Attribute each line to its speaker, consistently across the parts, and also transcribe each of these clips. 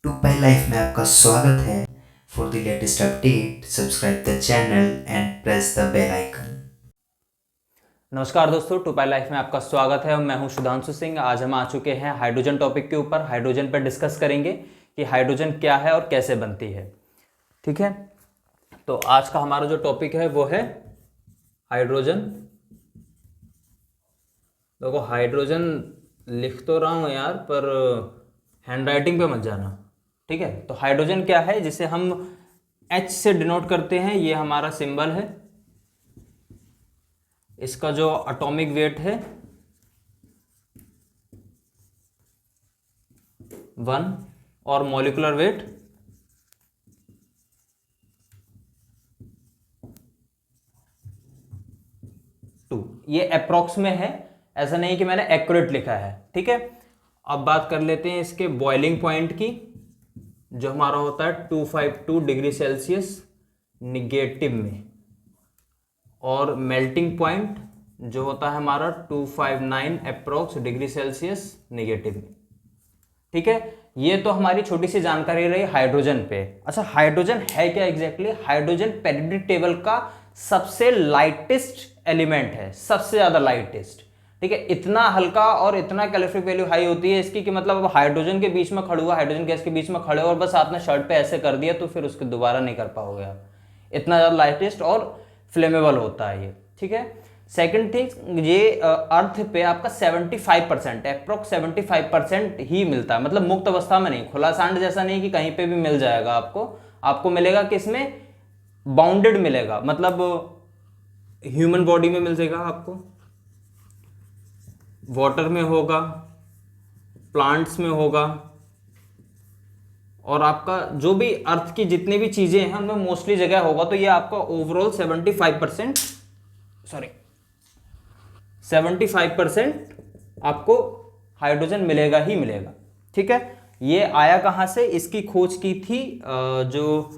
Speaker 1: To life में आपका स्वागत है। For the latest update subscribe the channel and press the bell icon.
Speaker 2: नमस्कार दोस्तों, टू पाई लाइफ में आपका स्वागत है। मैं हूं सुधांशु सिंह। आज हम आ चुके हैं हाइड्रोजन टॉपिक के ऊपर। हाइड्रोजन पर डिस्कस करेंगे कि हाइड्रोजन क्या है और कैसे बनती है। ठीक है, तो आज का हमारा जो टॉपिक है वो है हाइड्रोजन। देखो, हाइड्रोजन लिख तो रहा हूं यार, पर हैंड राइटिंग पे मत जाना। ठीक है, तो हाइड्रोजन क्या है, जिसे हम H से डिनोट करते हैं। ये हमारा सिंबल है। इसका जो एटॉमिक वेट है 1 और मॉलिक्यूलर वेट 2। ये अप्रॉक्स में है, ऐसा नहीं कि मैंने एक्यूरेट लिखा है। ठीक है, अब बात कर लेते हैं इसके बॉइलिंग पॉइंट की, जो हमारा होता है 252 डिग्री सेल्सियस निगेटिव में, और मेल्टिंग पॉइंट जो होता है हमारा 259 अप्रोक्स डिग्री सेल्सियस निगेटिव में। ठीक है, ये तो हमारी छोटी सी जानकारी रही हाइड्रोजन पे। अच्छा, हाइड्रोजन है क्या एग्जैक्टली? हाइड्रोजन पेरियोडिक टेबल का सबसे लाइटेस्ट एलिमेंट है, सबसे ज्यादा लाइटेस्ट। ठीक है, इतना हल्का और इतना कैलोरीफिक वैल्यू हाई होती है इसकी कि मतलब अब हाइड्रोजन के बीच में खड़े हुआ, हाइड्रोजन गैस के बीच में खड़े हो और बस आपने शर्ट पे ऐसे कर दिया तो फिर उसको दोबारा नहीं कर पाओगे आप। इतना ज्यादा लाइटेस्ट और फ्लेमेबल होता है ये। ठीक है, सेकंड थिंग, ये अर्थ पे आपका 75% अप्रोक्स 75% ही मिलता है, मतलब मुक्त अवस्था में नहीं, खुला सांड जैसा नहीं कि कहीं पे भी मिल जाएगा आपको मिलेगा किसमें? बाउंडेड मिलेगा, मतलब ह्यूमन बॉडी में मिल जाएगा आपको, वाटर में होगा, प्लांट्स में होगा, और आपका जो भी अर्थ की जितनी भी चीजें हैं उनमें मोस्टली जगह होगा। तो ये आपका ओवरऑल 75% आपको हाइड्रोजन मिलेगा ही मिलेगा। ठीक है, ये आया कहां से? इसकी खोज की थी जो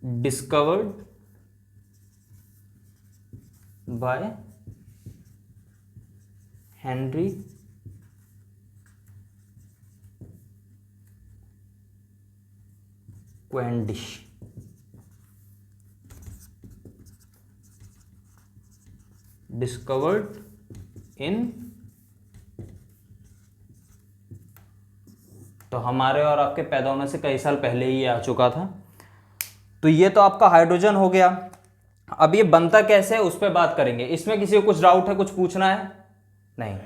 Speaker 2: discovered by Henry Cavendish. Discovered in, तो हमारे और आपके पैदा होने से कई साल पहले ही आ चुका था। तो ये तो आपका हाइड्रोजन हो गया। अब ये बनता कैसे है उस पर बात करेंगे। इसमें किसी को कुछ डाउट है, कुछ पूछना है? नहीं।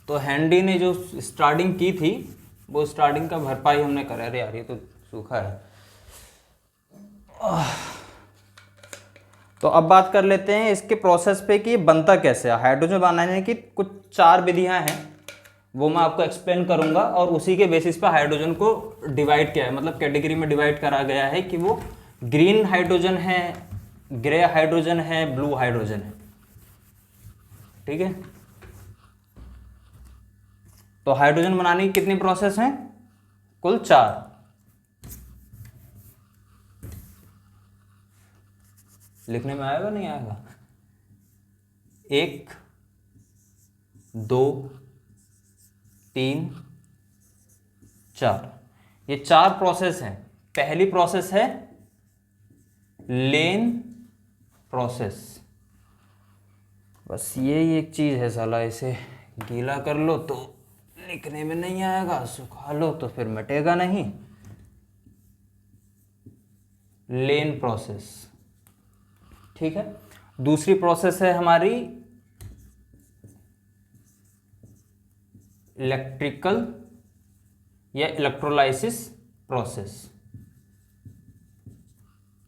Speaker 2: तो हेनरी ने जो स्टार्टिंग की थी वो स्टार्टिंग का भरपाई हमने करा। अरे यार, ये तो सूखा है। तो अब बात कर लेते हैं इसके प्रोसेस पे कि ये बनता कैसे है। हाइड्रोजन बनाने की कुछ 4 विधियां हैं, वो मैं आपको एक्सप्लेन करूंगा, और उसी के बेसिस पे हाइड्रोजन को डिवाइड किया है, मतलब कैटेगरी में डिवाइड करा गया है कि वो ग्रीन हाइड्रोजन है, ग्रे हाइड्रोजन है, ब्लू हाइड्रोजन है। ठीक है, तो हाइड्रोजन बनाने की कितनी प्रोसेस हैं? कुल 4। लिखने में आएगा नहीं आएगा? 1, 2, 3, 4, ये 4 प्रोसेस हैं। पहली प्रोसेस है लेन प्रोसेस। बस ये एक चीज है साला, इसे गीला कर लो तो लिखने में नहीं आएगा, सुखा लो तो फिर मिटेगा नहीं। लेन प्रोसेस। ठीक है, दूसरी प्रोसेस है हमारी इलेक्ट्रिकल या इलेक्ट्रोलाइसिस प्रोसेस।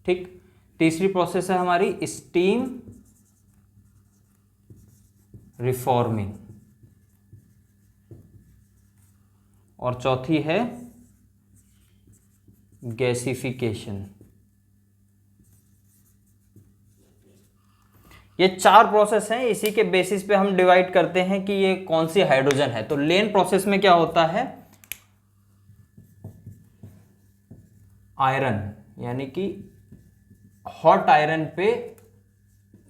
Speaker 2: ठीक, तीसरी प्रोसेस है हमारी स्टीम रिफॉर्मिंग, और चौथी है गैसिफिकेशन। ये 4 प्रोसेस हैं, इसी के बेसिस पे हम डिवाइड करते हैं कि ये कौन सी हाइड्रोजन है। तो लेन प्रोसेस में क्या होता है? आयरन, यानी कि हॉट आयरन पे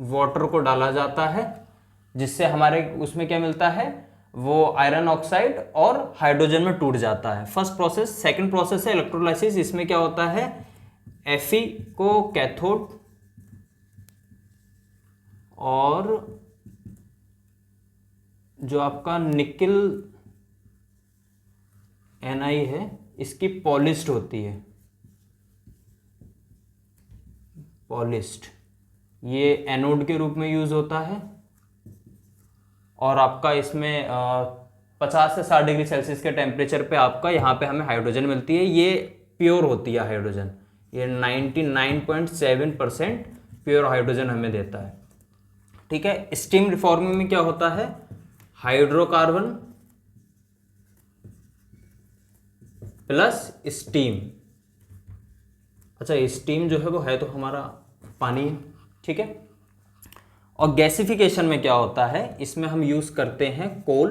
Speaker 2: वाटर को डाला जाता है, जिससे हमारे उसमें क्या मिलता है? वो आयरन ऑक्साइड और हाइड्रोजन में टूट जाता है। First process. सेकंड प्रोसेस है इलेक्ट्रोलाइसिस। इसमें क्या होता है, Fe को कैथोड और जो आपका निकल Ni है इसकी पॉलिश्ड होती है, पॉलिश्ड, ये एनोड के रूप में यूज होता है और आपका इसमें 50 से 60 डिग्री सेल्सियस के टेम्परेचर पे आपका यहाँ पे हमें हाइड्रोजन मिलती है। ये प्योर होती है हाइड्रोजन, ये 99.7% प्योर हाइड्रोजन हमें देता है। ठीक है। स्टीम रिफॉर्मिंग में क्या होता है, हाइड्रोकार्बन प्लस स्टीम। अच्छा, स्टीम जो है वो है तो हमारा पानी है। ठीक है। और गैसिफिकेशन में क्या होता है, इसमें हम यूज करते हैं कोल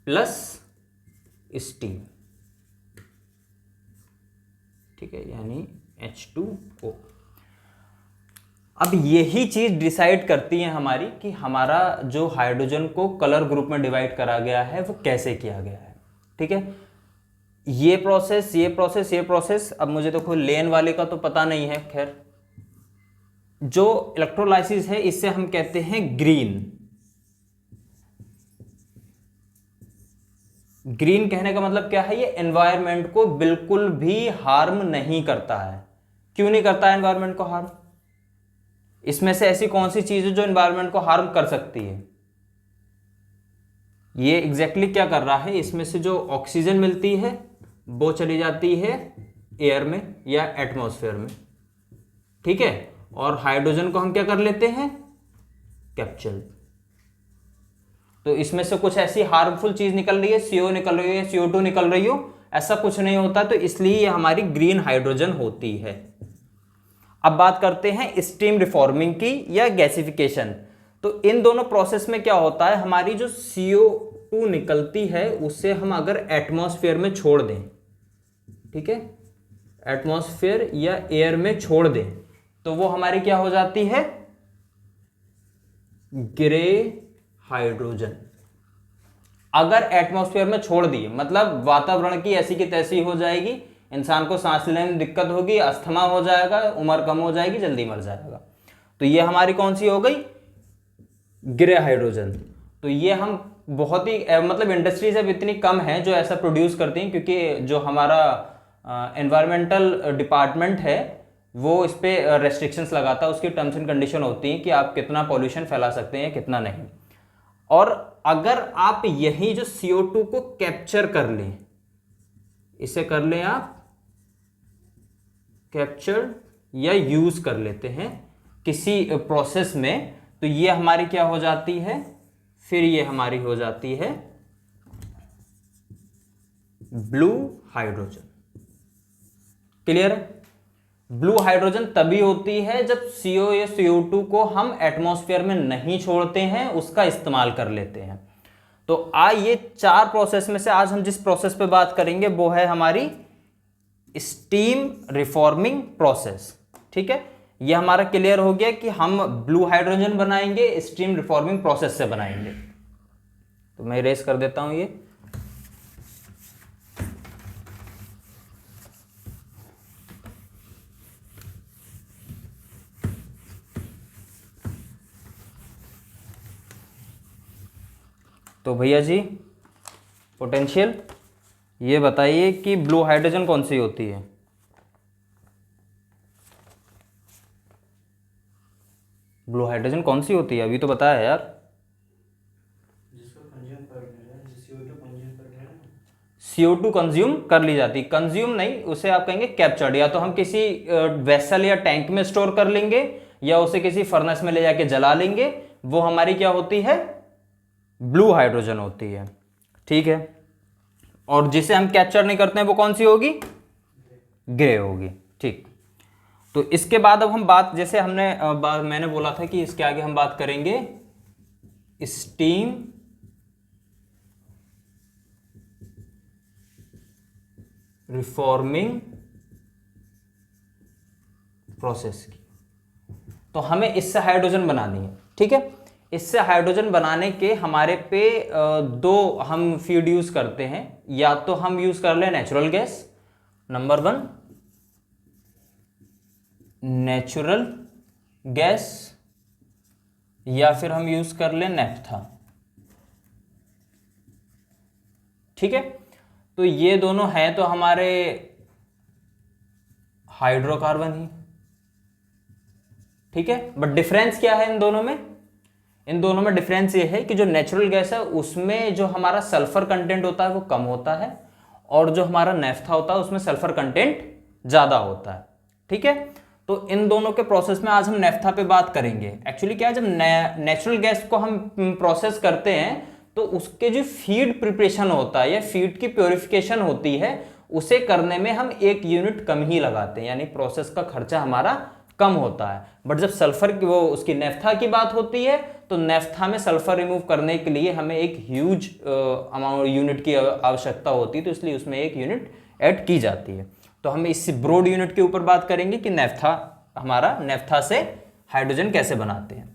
Speaker 2: प्लस स्टीम। ठीक है, यानी H2O। अब यही चीज डिसाइड करती है हमारी कि हमारा जो हाइड्रोजन को कलर ग्रुप में डिवाइड करा गया है वो कैसे किया गया है। ठीक है। ये प्रोसेस, ये प्रोसेस, ये प्रोसेस। अब मुझे तो कोई लेन वाले का तो पता नहीं है। खैर, जो इलेक्ट्रोलाइसिस है इससे हम कहते हैं ग्रीन। ग्रीन कहने का मतलब क्या है, ये एनवायरनमेंट को बिल्कुल भी हार्म नहीं करता है। क्यों नहीं करता है एनवायरनमेंट को हार्म? इसमें से ऐसी कौन सी चीज है जो एनवायरनमेंट को हार्म कर सकती है? ये एग्जैक्टली क्या कर रहा है, इसमें से जो ऑक्सीजन मिलती है वो चली जाती है एयर में या एटमॉस्फेयर में। ठीक है। और हाइड्रोजन को हम क्या कर लेते हैं, कैप्चर। तो इसमें से कुछ ऐसी हार्मफुल चीज निकल रही है, CO निकल रही है, CO2 निकल रही हो, ऐसा कुछ नहीं होता। तो इसलिए ये हमारी ग्रीन हाइड्रोजन होती है। अब बात करते हैं स्टीम रिफॉर्मिंग की या गैसिफिकेशन। तो इन दोनों प्रोसेस में क्या होता है, हमारी जो CO2 निकलती है उसे हम अगर एटमॉस्फेयर में छोड़ दें, ठीक है, एटमॉस्फेयर या एयर में छोड़ दें, तो वो हमारी क्या हो जाती है, ग्रे हाइड्रोजन। अगर एटमॉस्फेयर में छोड़ दी मतलब वातावरण की ऐसी की तैसी हो जाएगी, इंसान को सांस लेने में दिक्कत होगी, अस्थमा हो जाएगा, उम्र कम हो जाएगी, जल्दी मर जाएगा। तो ये हमारी कौन सी हो गई, ग्रे हाइड्रोजन। तो ये हम बहुत ही मतलब इंडस्ट्रीज अब इतनी कम है जो ऐसा प्रोड्यूस करती हैं, क्योंकि जो हमारा एनवायरमेंटल डिपार्टमेंट है वो इस पर रेस्ट्रिक्शंस लगाता है। उसकी टर्म्स एंड कंडीशन होती हैं कि आप कितना पॉल्यूशन फैला सकते हैं, कितना नहीं। और अगर आप यही जो CO2 को कैप्चर कर लें, इसे कर लें आप कैप्चर या यूज कर लेते हैं किसी प्रोसेस में, तो ये हमारी क्या हो जाती है, फिर ये हमारी हो जाती है ब्लू हाइड्रोजन। क्लियर है? ब्लू हाइड्रोजन तभी होती है जब CO या CO2 को हम एटमॉस्फेयर में नहीं छोड़ते हैं, उसका इस्तेमाल कर लेते हैं। तो ये 4 प्रोसेस में से आज हम जिस प्रोसेस पे बात करेंगे वो है हमारी स्टीम रिफॉर्मिंग प्रोसेस। ठीक है, ये हमारा क्लियर हो गया कि हम ब्लू हाइड्रोजन बनाएंगे, स्टीम रिफॉर्मिंग प्रोसेस से बनाएंगे। तो मैं इरेज कर देता हूं ये। तो भैया जी, पोटेंशियल ये बताइए कि ब्लू हाइड्रोजन कौन सी होती है? ब्लू हाइड्रोजन कौन सी होती है, अभी तो बताया यार। CO2 कंज्यूम कर ली जाती, कंज्यूम नहीं, उसे आप कहेंगे कैप्चर्ड। या तो हम किसी वेसल या टैंक में स्टोर कर लेंगे या उसे किसी फर्नेस में ले जाके जला लेंगे, वो हमारी क्या होती है, ब्लू हाइड्रोजन होती है। ठीक है। और जिसे हम कैप्चर नहीं करते हैं वो कौन सी होगी, ग्रे होगी। ठीक। तो इसके बाद अब हम बात, जैसे हमने मैंने बोला था कि इसके आगे हम बात करेंगे स्टीम रिफॉर्मिंग प्रोसेस की। तो हमें इससे हाइड्रोजन बनानी है। ठीक है। इससे हाइड्रोजन बनाने के हमारे पे दो हम फीड यूज करते हैं, या तो हम यूज कर ले natural gas, number 1 natural gas, या फिर हम यूज कर ले नेफ्था। ठीक है, तो ये दोनों हैं तो हमारे हाइड्रोकार्बन ही। ठीक है, बट डिफरेंस क्या है इन दोनों में? इन दोनों में डिफरेंस ये है कि जो नेचुरल गैस है उसमें जो हमारा सल्फर कंटेंट होता है वो कम होता है, और जो हमारा नेफ्था होता है उसमें सल्फर कंटेंट ज्यादा होता है। ठीक है, तो इन दोनों के प्रोसेस में आज हम नेफ्था पे बात करेंगे। एक्चुअली क्या है, जब नेचुरल गैस को हम प्रोसेस करते हैं तो उसके जो फीड प्रिपरेशन होता है या फीड की प्योरिफिकेशन होती है उसे करने में हम 1 यूनिट कम ही लगाते हैं, यानी प्रोसेस का खर्चा हमारा कम होता है। बट जब सल्फर की वो उसकी नेफ्था की बात होती है तो नेफ्था में सल्फर रिमूव करने के लिए हमें एक ह्यूज अमाउंट यूनिट की आवश्यकता होती है, तो इसलिए उसमें 1 यूनिट ऐड की जाती है। तो हम इस ब्रॉड यूनिट के ऊपर बात करेंगे कि नेफ्था हमारा नेफ्था से हाइड्रोजन कैसे बनाते हैं।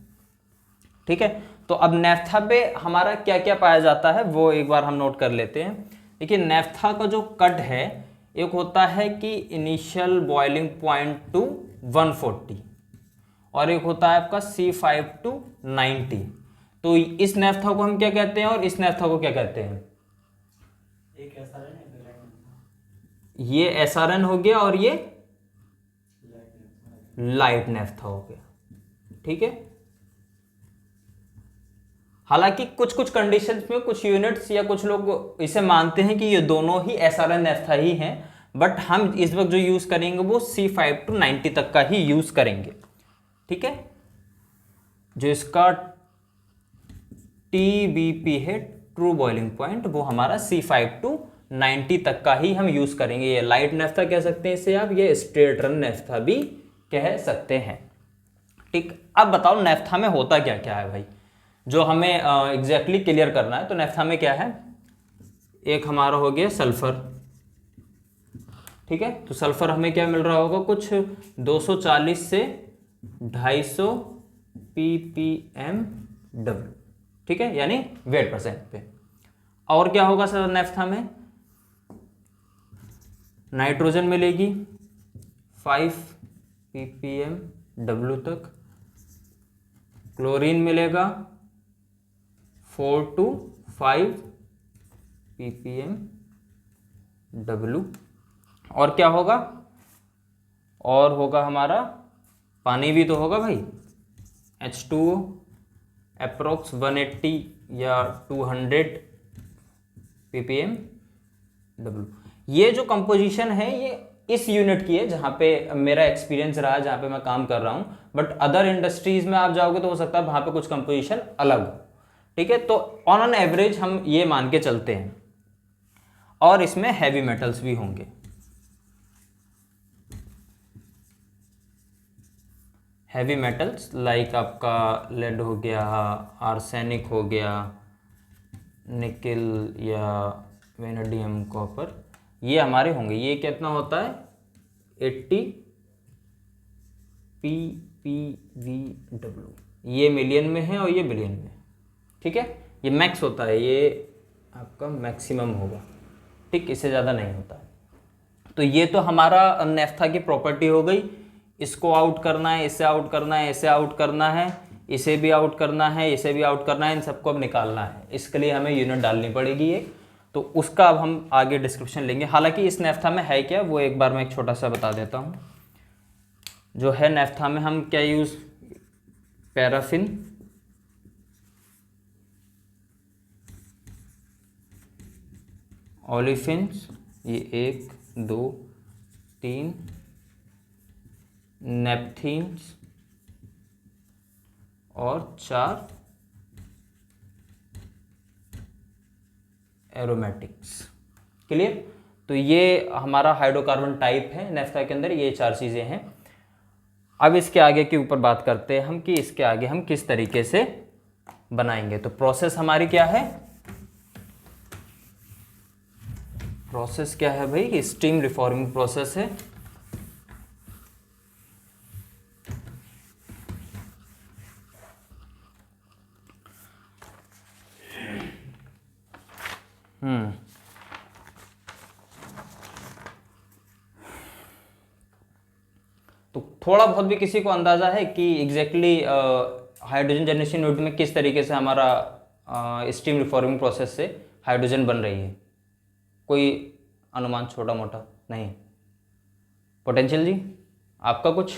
Speaker 2: ठीक है, तो अब नेफ्था पे हमारा क्या क्या पाया जाता है वो एक बार हम नोट कर लेते हैं। देखिए, नेफ्था का जो कट है, एक होता है कि इनिशियल बॉइलिंग पॉइंट टू 140 और एक होता है आपका C5 टू 90। तो इस नेफ्था को हम क्या कहते हैं और इस नेफ्था को क्या कहते हैं?
Speaker 3: एक SRN
Speaker 2: ये SRN हो गया और ये लाइट नेफ्था हो गया। ठीक है, हालांकि कुछ कुछ कंडीशंस में कुछ यूनिट्स या कुछ लोग इसे मानते हैं कि ये दोनों ही SRN नेफ्था ही हैं, बट हम इस वक्त जो यूज करेंगे वो C5 टू 90 तक का ही यूज करेंगे। ठीक है, जो इसका TBP है, ट्रू बॉइलिंग पॉइंट, वो हमारा C5 टू 90 तक का ही हम यूज करेंगे। ये लाइट नेफ्था कह सकते हैं इसे आप, ये स्ट्रेट रन नेफ्था भी कह सकते हैं। ठीक, अब बताओ नेफ्था में होता क्या क्या है भाई, जो हमें एग्जैक्टली क्लियर करना है। तो नेफ्था में क्या है, एक हमारा हो गया सल्फर। ठीक है, तो सल्फर हमें क्या मिल रहा होगा, कुछ 240 से 250 ppmw। ठीक है, यानी वेट परसेंट पे। और क्या होगा सर नेफ्था में, नाइट्रोजन मिलेगी 5 ppmw तक, क्लोरीन मिलेगा 4 to 5 ppmw। और क्या होगा, और होगा हमारा पानी भी तो होगा भाई, H2O अप्रोक्स 180 या 200 ppmw। ये जो कंपोजिशन है ये इस यूनिट की है जहाँ पे मेरा एक्सपीरियंस रहा है, जहाँ पे मैं काम कर रहा हूँ। बट अदर इंडस्ट्रीज में आप जाओगे तो हो सकता है वहाँ पे कुछ कंपोजिशन अलग हो। ठीक है, तो ऑन एन एवरेज हम ये मान के चलते हैं, और इसमें हैवी मेटल्स भी होंगे। हैवी मेटल्स लाइक आपका लेड हो गया, आर्सेनिक हो गया, निकिल या वेनेडियम, कॉपर, ये हमारे होंगे। ये कितना होता है 80 ppvw, ये मिलियन में है और ये बिलियन में। ठीक है, ये मैक्स होता है, ये आपका मैक्सिमम होगा। ठीक, इससे ज़्यादा नहीं होता है। तो ये तो हमारा नेफ्था की प्रॉपर्टी हो गई। इसको आउट करना है, इसे आउट करना है, इसे आउट करना है, इसे भी आउट करना है, इसे भी आउट करना है, इन सबको अब निकालना है। इसके लिए हमें यूनिट डालनी पड़ेगी एक, तो उसका अब हम आगे डिस्क्रिप्शन लेंगे। हालांकि इस नेफ्था में है क्या वो एक बार मैं एक छोटा सा बता देता हूँ। जो है नेफ्था में हम क्या यूज़, पैराफिन, ओलिफिन्स, ये 1 2 3, नेपथीन्स और 4 एरोमेटिक्स। क्लियर, तो ये हमारा हाइड्रोकार्बन टाइप है नेफ्था के अंदर, ये 4 चीज़ें हैं। अब इसके आगे के ऊपर बात करते हैं हम कि इसके आगे हम किस तरीके से बनाएंगे। तो प्रोसेस हमारी क्या है, प्रोसेस क्या है भाई, स्टीम रिफॉर्मिंग प्रोसेस है। तो थोड़ा बहुत भी किसी को अंदाजा है कि एग्जैक्टली हाइड्रोजन जनरेशन यूनिट में किस तरीके से हमारा स्टीम रिफॉर्मिंग प्रोसेस से हाइड्रोजन बन रही है? कोई अनुमान छोटा मोटा? नहीं। पोटेंशियल जी, आपका कुछ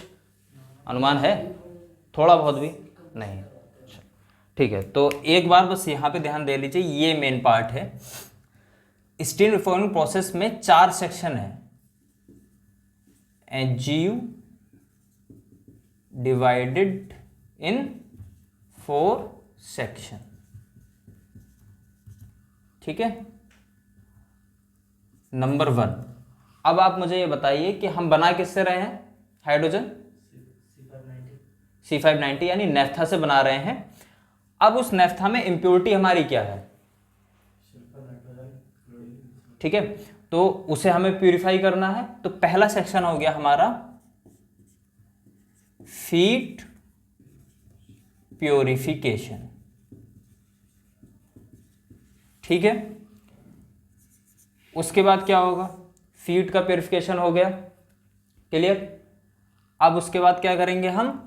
Speaker 2: अनुमान है? थोड़ा बहुत भी नहीं? ठीक है, तो एक बार बस यहाँ पे ध्यान दे लीजिए, ये मेन पार्ट है। स्टीम रिफॉर्मिंग प्रोसेस में 4 सेक्शन है। एचजीयू डिवाइडेड इन 4 सेक्शन, ठीक है। नंबर 1, अब आप मुझे ये बताइए कि हम बना किससे रहे हैं हाइड्रोजन? C590 यानी नेफ्था से बना रहे हैं। अब उस नेफ्था में इम्प्योरिटी हमारी क्या है? ठीक है, तो उसे हमें प्यूरिफाई करना है। तो पहला सेक्शन हो गया हमारा फीड प्योरिफिकेशन, ठीक है। उसके बाद क्या होगा? फीड का प्योरिफिकेशन हो गया, क्लियर। अब उसके बाद क्या करेंगे हम?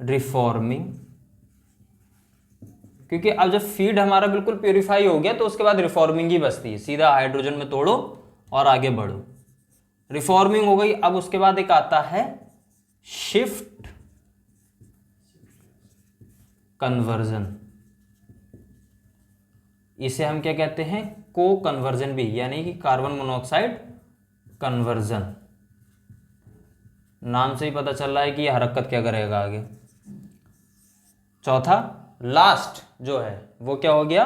Speaker 2: रिफॉर्मिंग, क्योंकि अब जब फीड हमारा बिल्कुल प्योरीफाई हो गया तो उसके बाद रिफॉर्मिंग ही बचती है, सीधा हाइड्रोजन में तोड़ो और आगे बढ़ो। रिफॉर्मिंग हो गई। अब उसके बाद एक आता है शिफ्ट कन्वर्जन, इसे हम क्या कहते हैं? को कन्वर्जन भी, यानी कि कार्बन मोनोऑक्साइड कन्वर्जन। नाम से ही पता चल रहा है कि यह हरकत क्या करेगा आगे। चौथा लास्ट जो है वो क्या हो गया?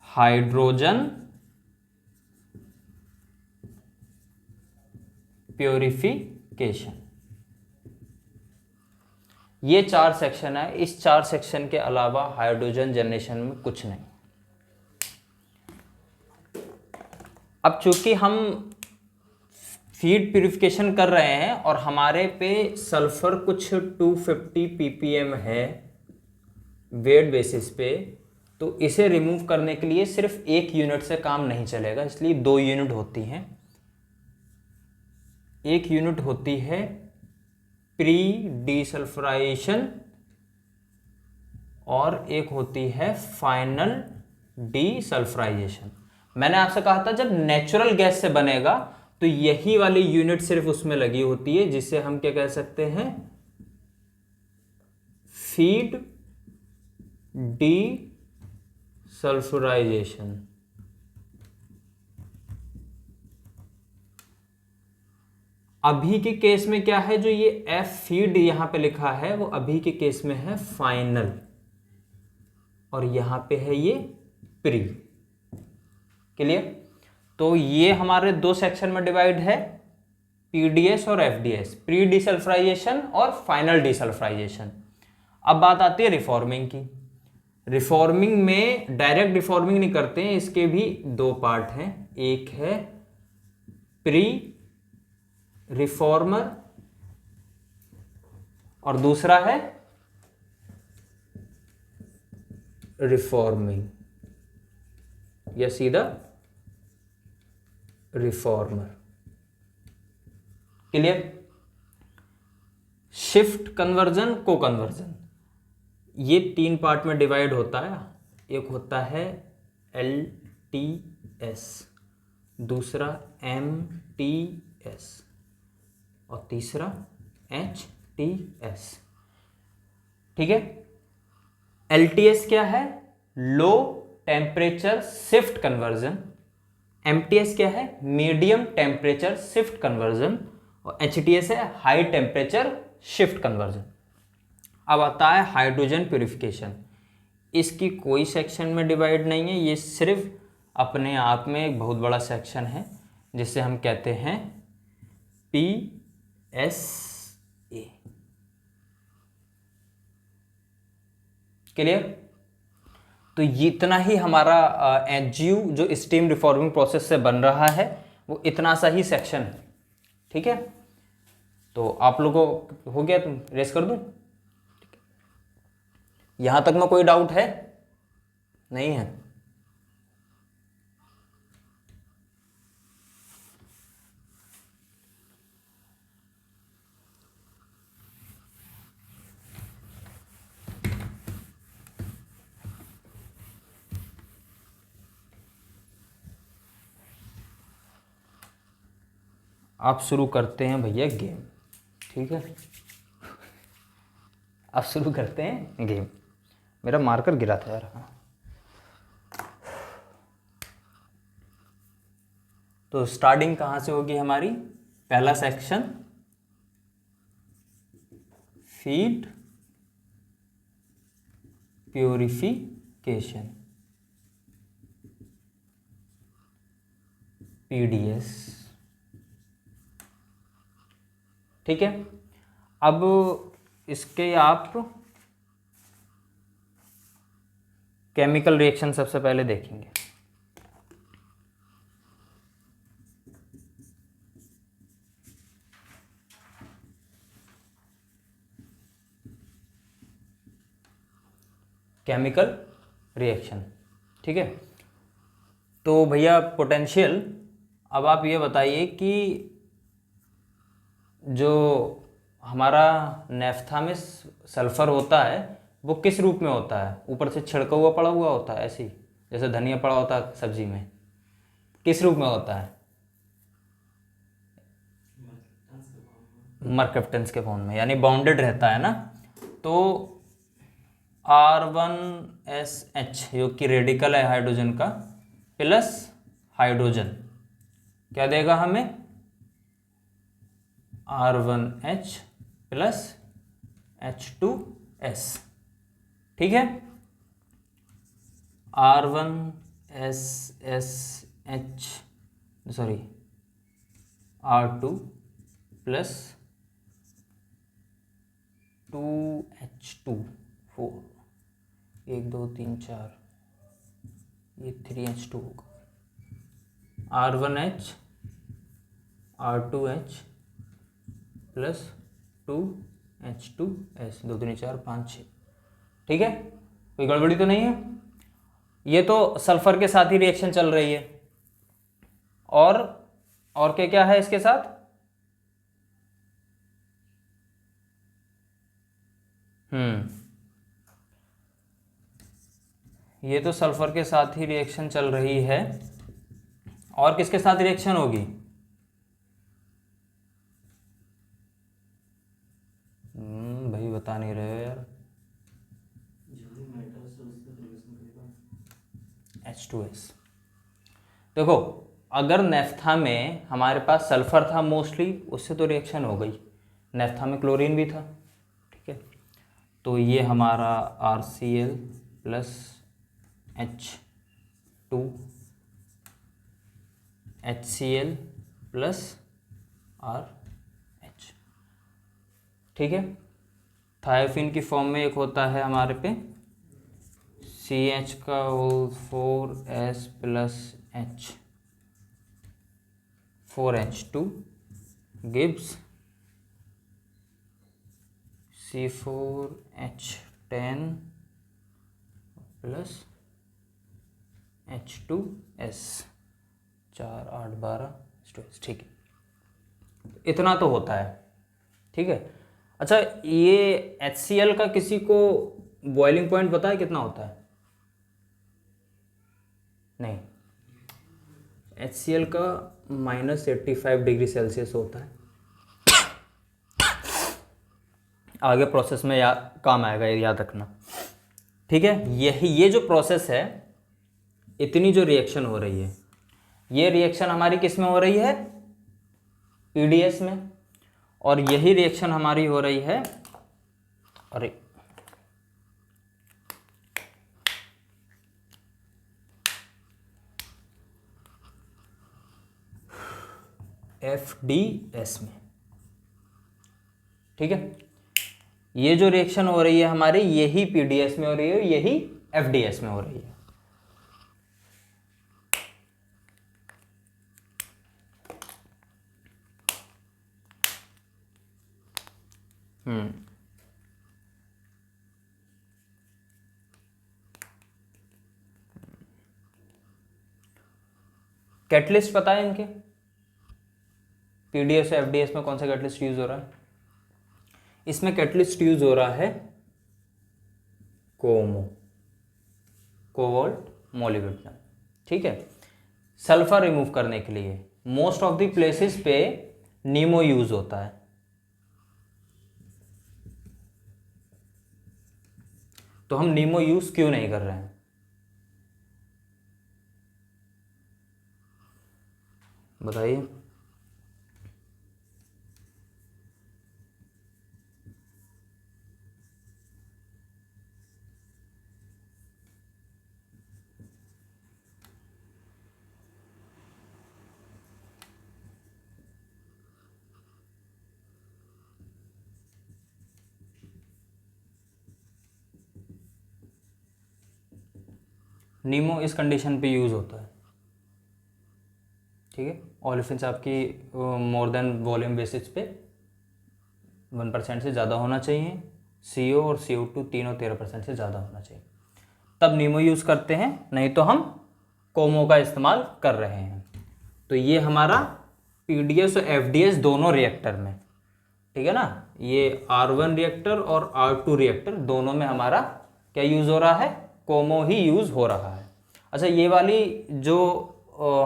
Speaker 2: Hydrogen purification. ये 4 सेक्शन है। इस 4 सेक्शन के अलावा हाइड्रोजन जनरेशन में कुछ नहीं। अब चूंकि हम फीड प्यूरिफिकेशन कर रहे हैं और हमारे पे सल्फर कुछ 250 ppm है वेट बेसिस पे, तो इसे रिमूव करने के लिए सिर्फ 1 यूनिट से काम नहीं चलेगा, इसलिए 2 यूनिट होती हैं। एक यूनिट होती है प्री डीसल्फराइजेशन और एक होती है फाइनल डीसल्फराइजेशन। मैंने आपसे कहा था जब नेचुरल गैस से बनेगा तो यही वाली यूनिट सिर्फ उसमें लगी होती है, जिसे हम क्या कह सकते हैं? Feed desulphurisation. अभी के केस में क्या है? जो ये एफ फीड यहां पे लिखा है वो अभी के केस में है फाइनल, और यहां पे है ये प्री। क्लियर? तो ये हमारे 2 सेक्शन में डिवाइड है, पीडीएस और एफडीएस, प्री डीसल्फराइजेशन और फाइनल डीसल्फराइजेशन। अब बात आती है रिफॉर्मिंग की। रिफॉर्मिंग में डायरेक्ट रिफॉर्मिंग नहीं करते हैं, इसके भी 2 पार्ट हैं। एक है प्री रिफॉर्मर और दूसरा है रिफॉर्मिंग या सीधा रिफॉर्मर। क्लियर? शिफ्ट कन्वर्जन, को कन्वर्जन, ये 3 पार्ट में डिवाइड होता है। एक होता है LTS, दूसरा MTS और तीसरा HTS। ठीक है? LTS क्या है? Low temperature shift conversion. MTS क्या है? Medium temperature shift conversion. और HTS है हाई टेम्परेचर शिफ्ट कन्वर्जन। अब आता है हाइड्रोजन प्यूरिफिकेशन। इसकी कोई सेक्शन में डिवाइड नहीं है, ये सिर्फ अपने आप में एक बहुत बड़ा सेक्शन है जिसे हम कहते हैं PSA। क्लियर? तो ये इतना ही हमारा HGU जो स्टीम रिफॉर्मिंग प्रोसेस से बन रहा है वो इतना सा ही सेक्शन है। ठीक है? तो आप लोगों को हो गया, तुम रेस कर दूं? यहां तक में कोई डाउट है? नहीं है? आप शुरू करते हैं भैया गेम, ठीक है? आप शुरू करते हैं गेम। मेरा मार्कर गिरा था यार। हाँ, तो स्टार्टिंग कहाँ से होगी हमारी? पहला सेक्शन फीड प्योरिफिकेशन, पीडीएस, ठीक है? अब इसके आप केमिकल रिएक्शन सबसे पहले देखेंगे। केमिकल रिएक्शन, ठीक है? तो भैया पोटेंशियल, अब आप ये बताइए कि जो हमारा नेफ्था में सल्फर होता है वो किस रूप में होता है? ऊपर से छिड़का हुआ पड़ा हुआ होता है, ऐसे ही जैसे धनिया पड़ा होता है सब्जी में, किस रूप में होता है? मर्कप्टेंस के फॉर्म में, यानी बाउंडेड रहता है ना। तो R1SH जो कि रेडिकल है हाइड्रोजन का, प्लस हाइड्रोजन क्या देगा हमें? R1H प्लस H2S, ठीक है? R1SH sorry R2 plus 2H2 4, 1 2 3 4, ये 3H2 होगा। R1H R2H प्लस 2H2S, 2 3 4 5 6, ठीक है? कोई गड़बड़ी तो नहीं है? ये तो सल्फर के साथ ही रिएक्शन चल रही है। और क्या क्या है इसके साथ? ये तो सल्फर के साथ ही रिएक्शन चल रही है, और किसके साथ रिएक्शन होगी? भाई बता नहीं रहे हो यार। H2S। देखो, अगर नेफ्था में हमारे पास सल्फर था मोस्टली, उससे तो रिएक्शन हो गई। नेफ्था में क्लोरीन भी था, ठीक है? तो ये हमारा RCl plus H2, HCl plus RH, ठीक है? थायोफिन की फॉर्म में एक होता है हमारे पे CH का whole 4S plus H, 4H2 gives C4H10 plus H2S, 4 8 12 H2S, ठीक है? इतना तो होता है, ठीक है? अच्छा, ये HCl का किसी को बॉइलिंग पॉइंट पता है कितना होता है? नहीं, HCl का -85 डिग्री सेल्सियस होता है। आगे प्रोसेस में काम आएगा, ये याद रखना, ठीक है? ये जो प्रोसेस है, इतनी जो रिएक्शन हो रही है, ये रिएक्शन हमारी किस में हो रही है? पीडीएस में। और यही रिएक्शन हमारी हो रही है, अरे FDS में, ठीक है? ये जो रिएक्शन हो रही है हमारी, यही पीडीएस में हो रही है, यही एफडीएस में हो रही है। कैटलिस्ट पता है इनके? पीडीएस और एफडीएस में कौन सा कैटलिस्ट यूज हो रहा है? इसमें कैटलिस्ट यूज हो रहा है कोमो, कोबाल्ट मोलिब्डेनम, ठीक है। सल्फर रिमूव करने के लिए मोस्ट ऑफ द प्लेसेस पे नीमो यूज होता है। तो हम नीमो यूज क्यों नहीं कर रहे हैं? बताइए। नीमो इस कंडीशन पे यूज होता है, ठीक है। ओलेफिन्स आपकी मोर देन वॉल्यूम बेसिस पे 1% से ज़्यादा होना चाहिए, CO और CO2 तीनों 13% से ज़्यादा होना चाहिए, तब नीमो यूज़ करते हैं, नहीं तो हम कोमो का इस्तेमाल कर रहे हैं। तो ये हमारा पीडीएस और एफडीएस दोनों रिएक्टर में, ठीक है ना, ये R1 रिएक्टर और R2 रिएक्टर दोनों में हमारा क्या यूज़ हो रहा है? कोमो ही यूज़ हो रहा है। अच्छा, ये वाली जो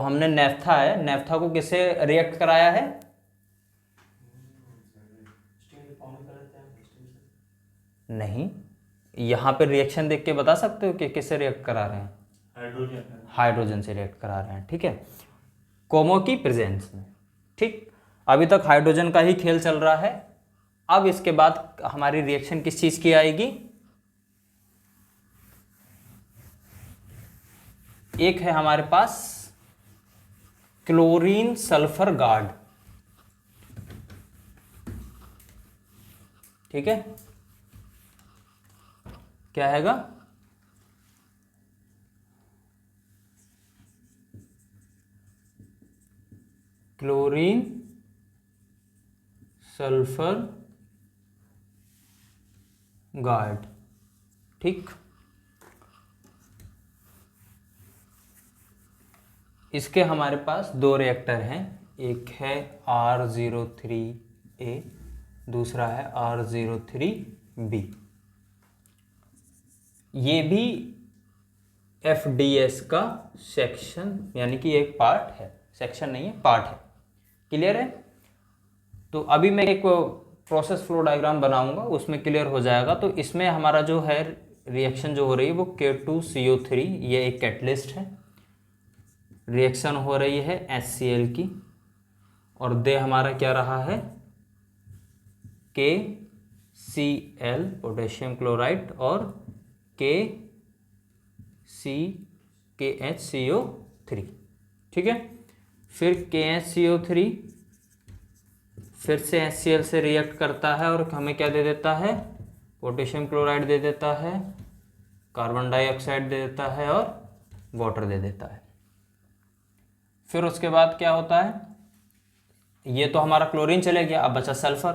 Speaker 2: हमने नेफ्था है, नेफ्था को किससे रिएक्ट कराया है? नहीं, यहाँ पे रिएक्शन देख के बता सकते हो कि किससे रिएक्ट करा रहे हैं? हाइड्रोजन से रिएक्ट करा रहे हैं, ठीक है, कोमो की प्रेजेंस में, ठीक। अभी तक हाइड्रोजन का ही खेल चल रहा है। अब इसके बाद हमारी रिएक्शन किस चीज की आएगी? एक है हमारे पास क्लोरीन सल्फर गार्ड, ठीक है। क्या हैगा? क्लोरीन सल्फर गार्ड, ठीक। इसके हमारे पास दो रिएक्टर हैं, एक है R03A, दूसरा है R03B। ये भी FDS का सेक्शन, यानी कि एक पार्ट है, सेक्शन नहीं है, पार्ट है। क्लियर है? तो अभी मैं एक प्रोसेस फ्लो डायग्राम बनाऊंगा, उसमें क्लियर हो जाएगा। तो इसमें हमारा जो है रिएक्शन जो हो रही है वो K2CO3, ये एक कैटलिस्ट है, रिएक्शन हो रही है HCl की, और दे हमारा क्या रहा है? KCl पोटेशियम क्लोराइड और KHCO3, ठीक है। फिर KHCO3 फिर से HCl से रिएक्ट करता है और हमें क्या दे देता है? पोटेशियम क्लोराइड दे देता है, कार्बन डाइऑक्साइड दे देता है और वाटर दे देता है। फिर उसके बाद क्या होता है? ये तो हमारा क्लोरीन चले गया, अब बचा सल्फर।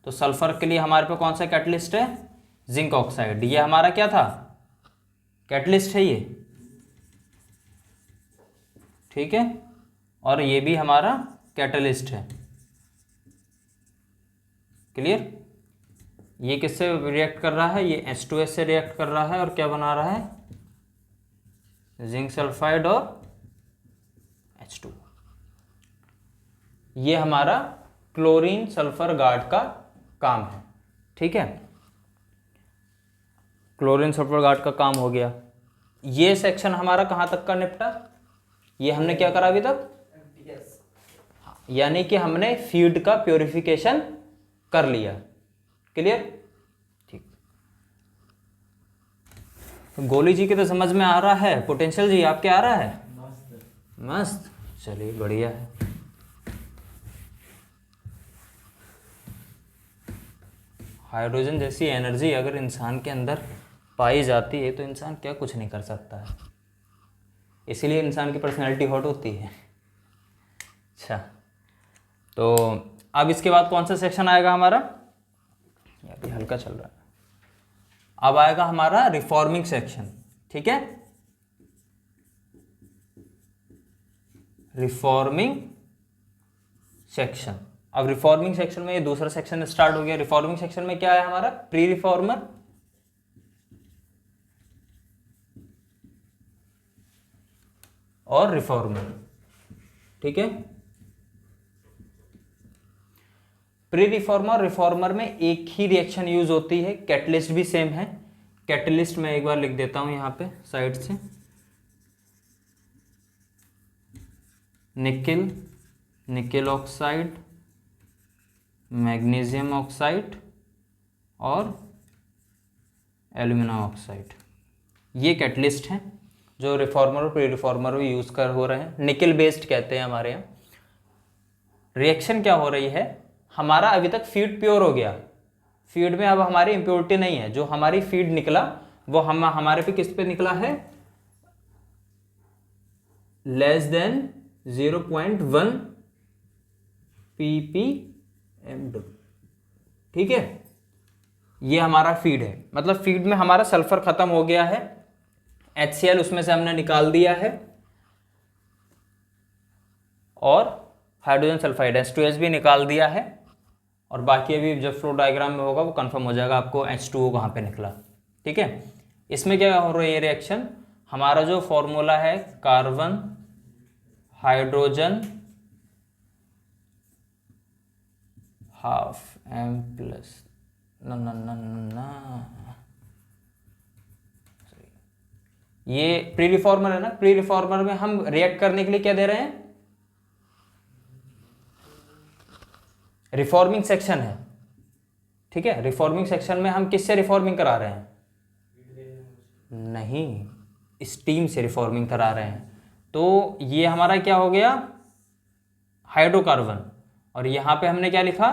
Speaker 2: तो सल्फर के लिए हमारे पे कौन सा कैटलिस्ट है? Zinc oxide. ये हमारा क्या था? कैटलिस्ट है ये, ठीक है। और ये भी हमारा कैटलिस्ट है। क्लियर? ये किससे रिएक्ट कर रहा है? ये H2S से रिएक्ट कर रहा है और क्या बना रहा है? जिंक सल्फाइड और H2। ये हमारा क्लोरीन सल्फर गार्ड का काम है, ठीक है। क्लोरीन सल्फर गार्ड का काम हो गया। ये सेक्शन हमारा कहाँ तक का निपटा? ये हमने क्या करा अभी तक? यानी कि हमने फीड का प्योरिफिकेशन कर लिया। क्लियर? ठीक। गोली जी के तो समझ में आ रहा है, पोटेंशियल जी आपके आ रहा है? मस्त, चलिए बढ़िया है। हाइड्रोजन जैसी एनर्जी अगर इंसान के अंदर पाई जाती है तो इंसान क्या कुछ नहीं कर सकता है, इसीलिए इंसान की पर्सनैलिटी हॉट होती है। अच्छा, तो अब इसके बाद कौन सा सेक्शन आएगा हमारा? ये भी हल्का चल रहा है। अब आएगा हमारा रिफॉर्मिंग सेक्शन, ठीक है। Reforming section. अब रिफॉर्मिंग सेक्शन में ये दूसरा सेक्शन स्टार्ट हो गया। रिफॉर्मिंग सेक्शन में क्या है हमारा, प्री रिफॉर्मर और रिफॉर्मर। ठीक है, प्री रिफॉर्मर और रिफॉर्मर में एक ही रिएक्शन यूज होती है, कैटलिस्ट भी सेम है। कैटलिस्ट मैं एक बार लिख देता हूं यहां पे साइड से, nickel, nickel oxide, magnesium oxide और एल्यूमिना ऑक्साइड, ये कैटलिस्ट हैं जो रिफॉर्मर और प्री रिफॉर्मर में यूज कर हो रहे हैं। निकेल बेस्ड कहते हैं हमारे यहाँ। रिएक्शन क्या हो रही है, हमारा अभी तक फीड प्योर हो गया, फीड में अब हमारी इम्प्योरिटी नहीं है। जो हमारी फीड निकला वो हमारे पे किस पे निकला है, लेस देन 0.1 ppm। ठीक है, ये हमारा फीड है, मतलब फीड में हमारा सल्फर खत्म हो गया है, HCl उसमें से हमने निकाल दिया है और हाइड्रोजन सल्फाइड H2S भी निकाल दिया है। और बाकी अभी जब फ्लो डायग्राम में होगा वो कंफर्म हो जाएगा आपको H2O कहाँ पे निकला। ठीक है, इसमें क्या हो रहा है, ये रिएक्शन हमारा जो फॉर्मूला है carbon hydrogen half M plus ये प्री रिफॉर्मर है ना। प्री रिफॉर्मर में हम रिएक्ट करने के लिए क्या दे रहे हैं, रिफॉर्मिंग सेक्शन है। ठीक है, रिफॉर्मिंग सेक्शन में हम किससे रिफॉर्मिंग करा रहे हैं, नहीं, स्टीम से रिफॉर्मिंग करा रहे हैं। तो ये हमारा क्या हो गया, हाइड्रोकार्बन, और यहां पे हमने क्या लिखा,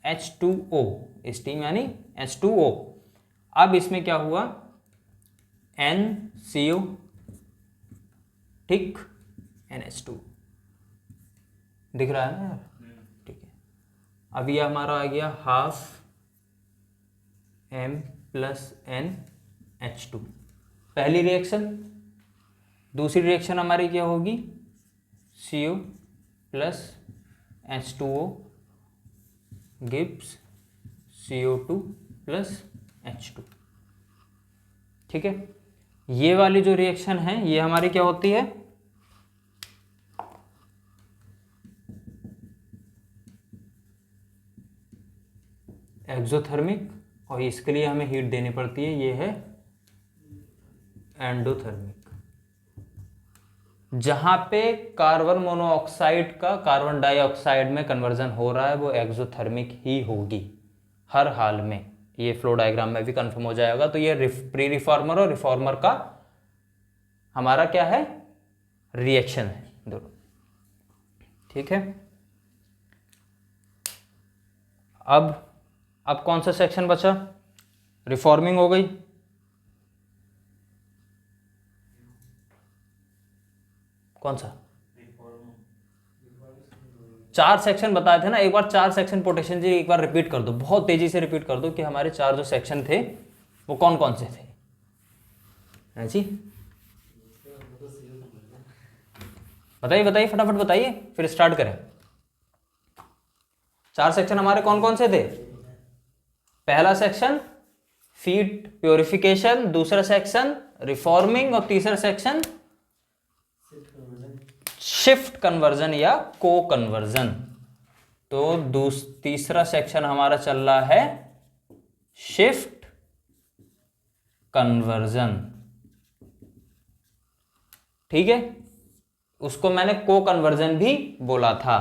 Speaker 2: H2O, स्टीम यानी H2O। अब इसमें क्या हुआ, NCO, ठीक, NH2 दिख रहा है ना यार। ठीक है, अब ये हमारा आ गया हाफ M प्लस NH2, पहली रिएक्शन। दूसरी रिएक्शन हमारी क्या होगी, CO plus H2O gives CO2 plus H2। ठीक है, ये वाली जो रिएक्शन है ये हमारी क्या होती है, एक्सोथर्मिक, और इसके लिए हमें हीट देनी पड़ती है, ये है एंडोथर्मिक। जहां पे कार्बन मोनोऑक्साइड का कार्बन डाइऑक्साइड में कन्वर्जन हो रहा है वो एक्सोथर्मिक ही होगी हर हाल में, ये फ्लो डायग्राम में भी कंफर्म हो जाएगा। तो ये प्री रिफॉर्मर और रिफॉर्मर का हमारा क्या है, रिएक्शन है दोनों। ठीक है, अब कौन सा सेक्शन बचा, रिफॉर्मिंग हो गई, कौन सा, 4 सेक्शन बताए थे ना। एक बार 4 सेक्शन पोटेशियम जी एक बार रिपीट कर दो, बहुत तेजी से रिपीट कर दो कि हमारे 4 जो सेक्शन थे वो कौन कौन से थे। हैं जी, बताइए बताइए फटाफट बताइए, फिर स्टार्ट करें। 4 सेक्शन हमारे कौन कौन से थे, पहला सेक्शन फीड प्योरिफिकेशन, दूसरा सेक्शन रिफॉर्मिंग और तीसरा सेक्शन शिफ्ट कन्वर्जन या को कन्वर्जन। तो तीसरा सेक्शन हमारा चल रहा है शिफ्ट कन्वर्जन। ठीक है, उसको मैंने को कन्वर्जन भी बोला था।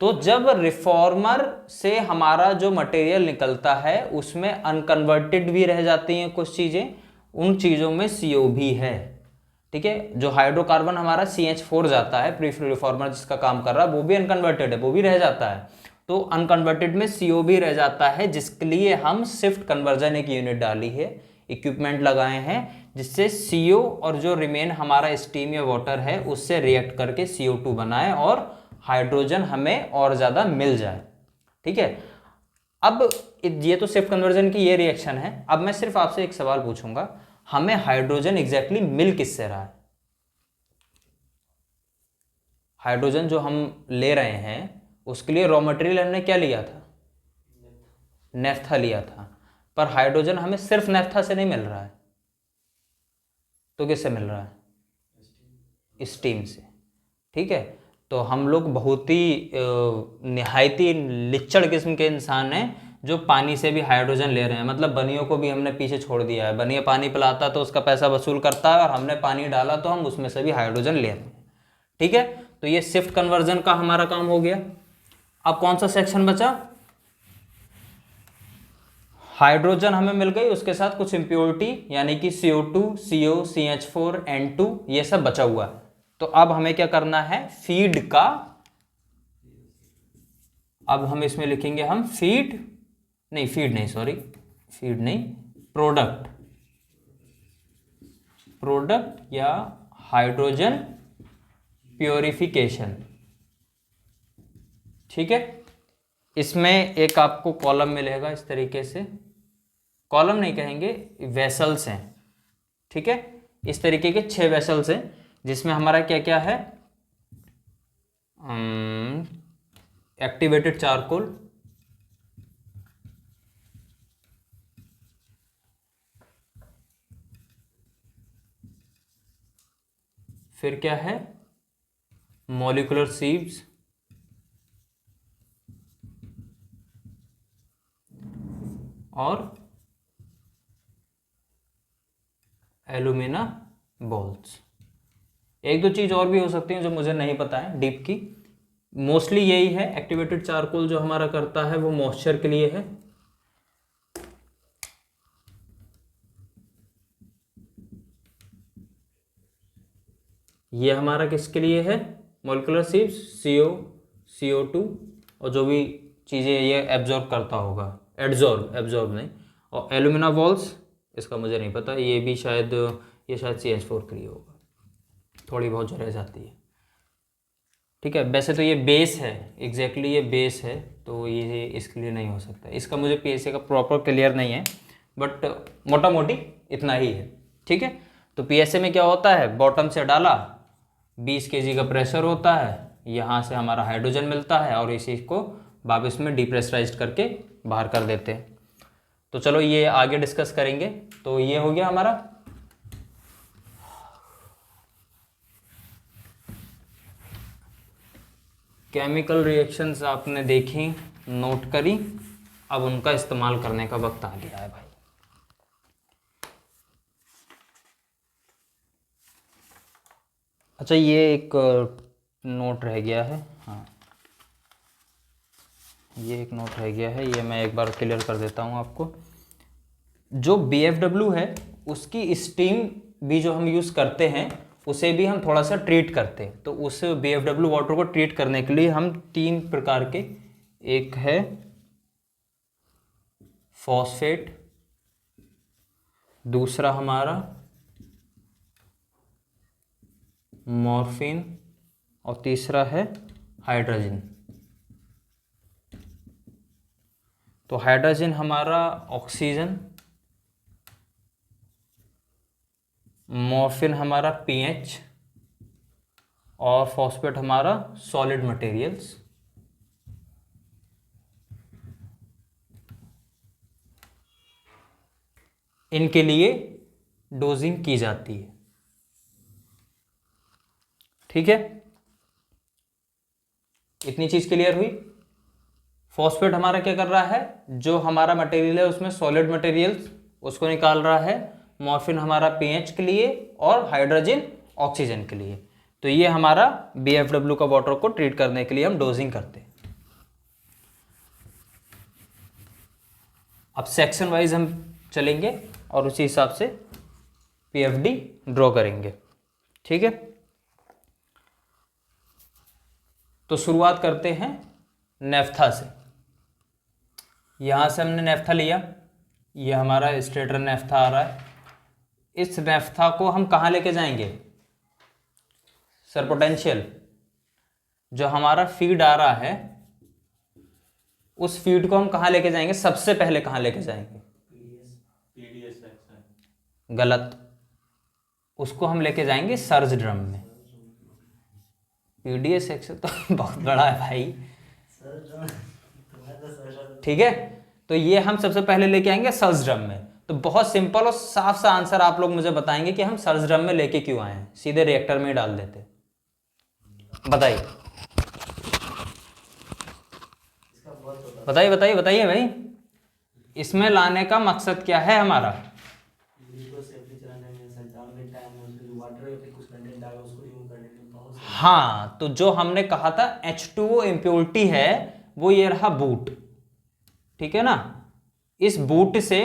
Speaker 2: तो जब रिफॉर्मर से हमारा जो मटेरियल निकलता है उसमें अनकन्वर्टेड भी रह जाती हैं कुछ चीजें, उन चीजों में CO भी है। ठीक है, जो हाइड्रोकार्बन हमारा CH4 जाता है, प्री रिफॉर्मर जिसका काम कर रहा है वो भी अनकन्वर्टेड है, वो भी रह जाता है। तो अनकन्वर्टेड में CO भी रह जाता है, जिसके लिए हम शिफ्ट कन्वर्जन एक यूनिट डाली है, इक्विपमेंट लगाए हैं, जिससे CO और जो रिमेन हमारा स्टीम या वाटर है उससे रिएक्ट करके CO2 बनाए और हाइड्रोजन हमें और ज़्यादा मिल जाए। ठीक है, अब ये तो शिफ्ट कन्वर्जन की ये रिएक्शन है। अब मैं सिर्फ आपसे एक सवाल पूछूंगा, हमें हाइड्रोजन एग्जैक्टली मिल किससे रहा है, हाइड्रोजन जो हम ले रहे हैं उसके लिए रॉ मटेरियल हमने क्या लिया था, नेफ्था लिया था, पर हाइड्रोजन हमें सिर्फ नेफ्था से नहीं मिल रहा है, तो किससे मिल रहा है, स्टीम से। ठीक है, तो हम लोग बहुत ही निहायती लिच्चड़ किस्म के इंसान हैं जो पानी से भी हाइड्रोजन ले रहे हैं। मतलब बनियों को भी हमने पीछे छोड़ दिया है, बनिया पानी पिलाता तो उसका पैसा वसूल करता है, और हमने पानी डाला तो हम उसमें से भी हाइड्रोजन ले रहे हैं। ठीक है, तो ये शिफ्ट कन्वर्जन का हमारा काम हो गया। अब कौन सा सेक्शन बचा, हाइड्रोजन हमें मिल गई, उसके साथ कुछ इम्प्योरिटी यानी कि CO2, CO, CH4, N2 ये सब बचा हुआ है। तो अब हमें क्या करना है, फीड का, अब हम इसमें लिखेंगे हम फीड नहीं, प्रोडक्ट या हाइड्रोजन प्योरिफिकेशन। ठीक है, इसमें एक आपको कॉलम मिलेगा इस तरीके से, कॉलम नहीं कहेंगे, वेसल्स हैं। ठीक है, इस तरीके के 6 वेसल्स हैं जिसमें हमारा क्या क्या है, एक्टिवेटेड चारकोल, फिर क्या है, मॉलिक्यूलर सीव्स, और एलुमिना बॉल्स। एक दो चीज़ और भी हो सकती हैं जो मुझे नहीं पता है डीप की, मोस्टली यही है। एक्टिवेटेड चारकोल जो हमारा करता है वो मॉइस्चर के लिए है, ये हमारा किसके लिए है, मॉलिक्यूलर सीव्स, CO, CO2 और जो भी चीज़ें ये एब्जॉर्ब करता होगा, एब्जॉर्ब नहीं, और एलुमिना बॉल्स इसका मुझे नहीं पता, ये भी शायद CH4 के लिए होगा, थोड़ी बहुत जो रह जाती है। ठीक है, वैसे तो ये बेस है, एग्जैक्टली ये बेस है, तो ये इसके लिए नहीं हो सकता, इसका मुझे PSA का प्रॉपर क्लियर नहीं है, बट मोटा मोटी इतना ही है। ठीक है, तो PSA में क्या होता है, बॉटम से डाला 20 kg का प्रेशर होता है, यहाँ से हमारा हाइड्रोजन मिलता है और इसी को वापस में डिप्रेशराइज्ड करके बाहर कर देते हैं। तो चलो ये आगे डिस्कस करेंगे। तो ये हो गया हमारा केमिकल रिएक्शंस, आपने देखी, नोट करी, अब उनका इस्तेमाल करने का वक्त आ गया है भाई। अच्छा, ये एक नोट रह गया है, हाँ ये एक नोट रह गया है, ये मैं एक बार क्लियर कर देता हूँ आपको। जो BFW है उसकी स्टीम भी जो हम यूज़ करते हैं उसे भी हम थोड़ा सा ट्रीट करते हैं। तो उस BFW वाटर को ट्रीट करने के लिए हम 3 प्रकार के, एक है फॉस्फेट, दूसरा हमारा मॉर्फिन, और तीसरा है हाइड्रोजन। तो हाइड्रोजन हमारा ऑक्सीजन, मॉर्फिन हमारा पीएच, और फॉस्फेट हमारा सॉलिड मटेरियल्स। इनके लिए डोजिंग की जाती है। ठीक है, इतनी चीज क्लियर हुई। फॉस्फेट हमारा क्या कर रहा है, जो हमारा मटेरियल है उसमें सॉलिड मटेरियल्स उसको निकाल रहा है, मॉर्फिन हमारा पीएच के लिए और हाइड्रोजन ऑक्सीजन के लिए। तो ये हमारा BFW का वाटर को ट्रीट करने के लिए हम डोजिंग करते हैं। अब सेक्शन वाइज हम चलेंगे और उसी हिसाब से PFD ड्रॉ करेंगे। ठीक है, तो शुरुआत करते हैं नेफ्था से। यहां से हमने नेफ्था लिया, ये हमारा स्ट्रेटर नेफ्था आ रहा है। इस नेफ्था को हम कहाँ लेके जाएंगे, सर पोटेंशियल, जो हमारा फीड आ रहा है उस फीड को हम कहाँ लेके जाएंगे, सबसे पहले कहाँ लेके जाएंगे, गलत, उसको हम लेके जाएंगे सर्ज ड्रम में। पीडीएस सेक्शन तो बहुत बड़ा है भाई।
Speaker 3: सर तुम्हारा तो सर
Speaker 2: ठीक है, तो ये हम सबसे पहले लेके आएंगे सर्च ड्रम में। तो बहुत सिंपल और साफ सा आंसर आप लोग मुझे बताएंगे कि हम सर्च ड्रम में लेके क्यों आए हैं, सीधे रिएक्टर में ही डाल देते। बताइए
Speaker 3: इसका बहुत होता
Speaker 2: बताइए बताइए बताइए भाई, इसमें लाने का मकसद क्या है हमारा?
Speaker 3: है को सेफली चलाने में, संचालन में टाइम में, उसमें जो वाटर या फिर कुछ कंटेंट आएगा उसको रिमूव करने में बहुत से
Speaker 2: हाँ, तो जो हमने कहा था H2O इम्प्योरिटी है वो ये रहा बूट, ठीक है ना। इस बूट से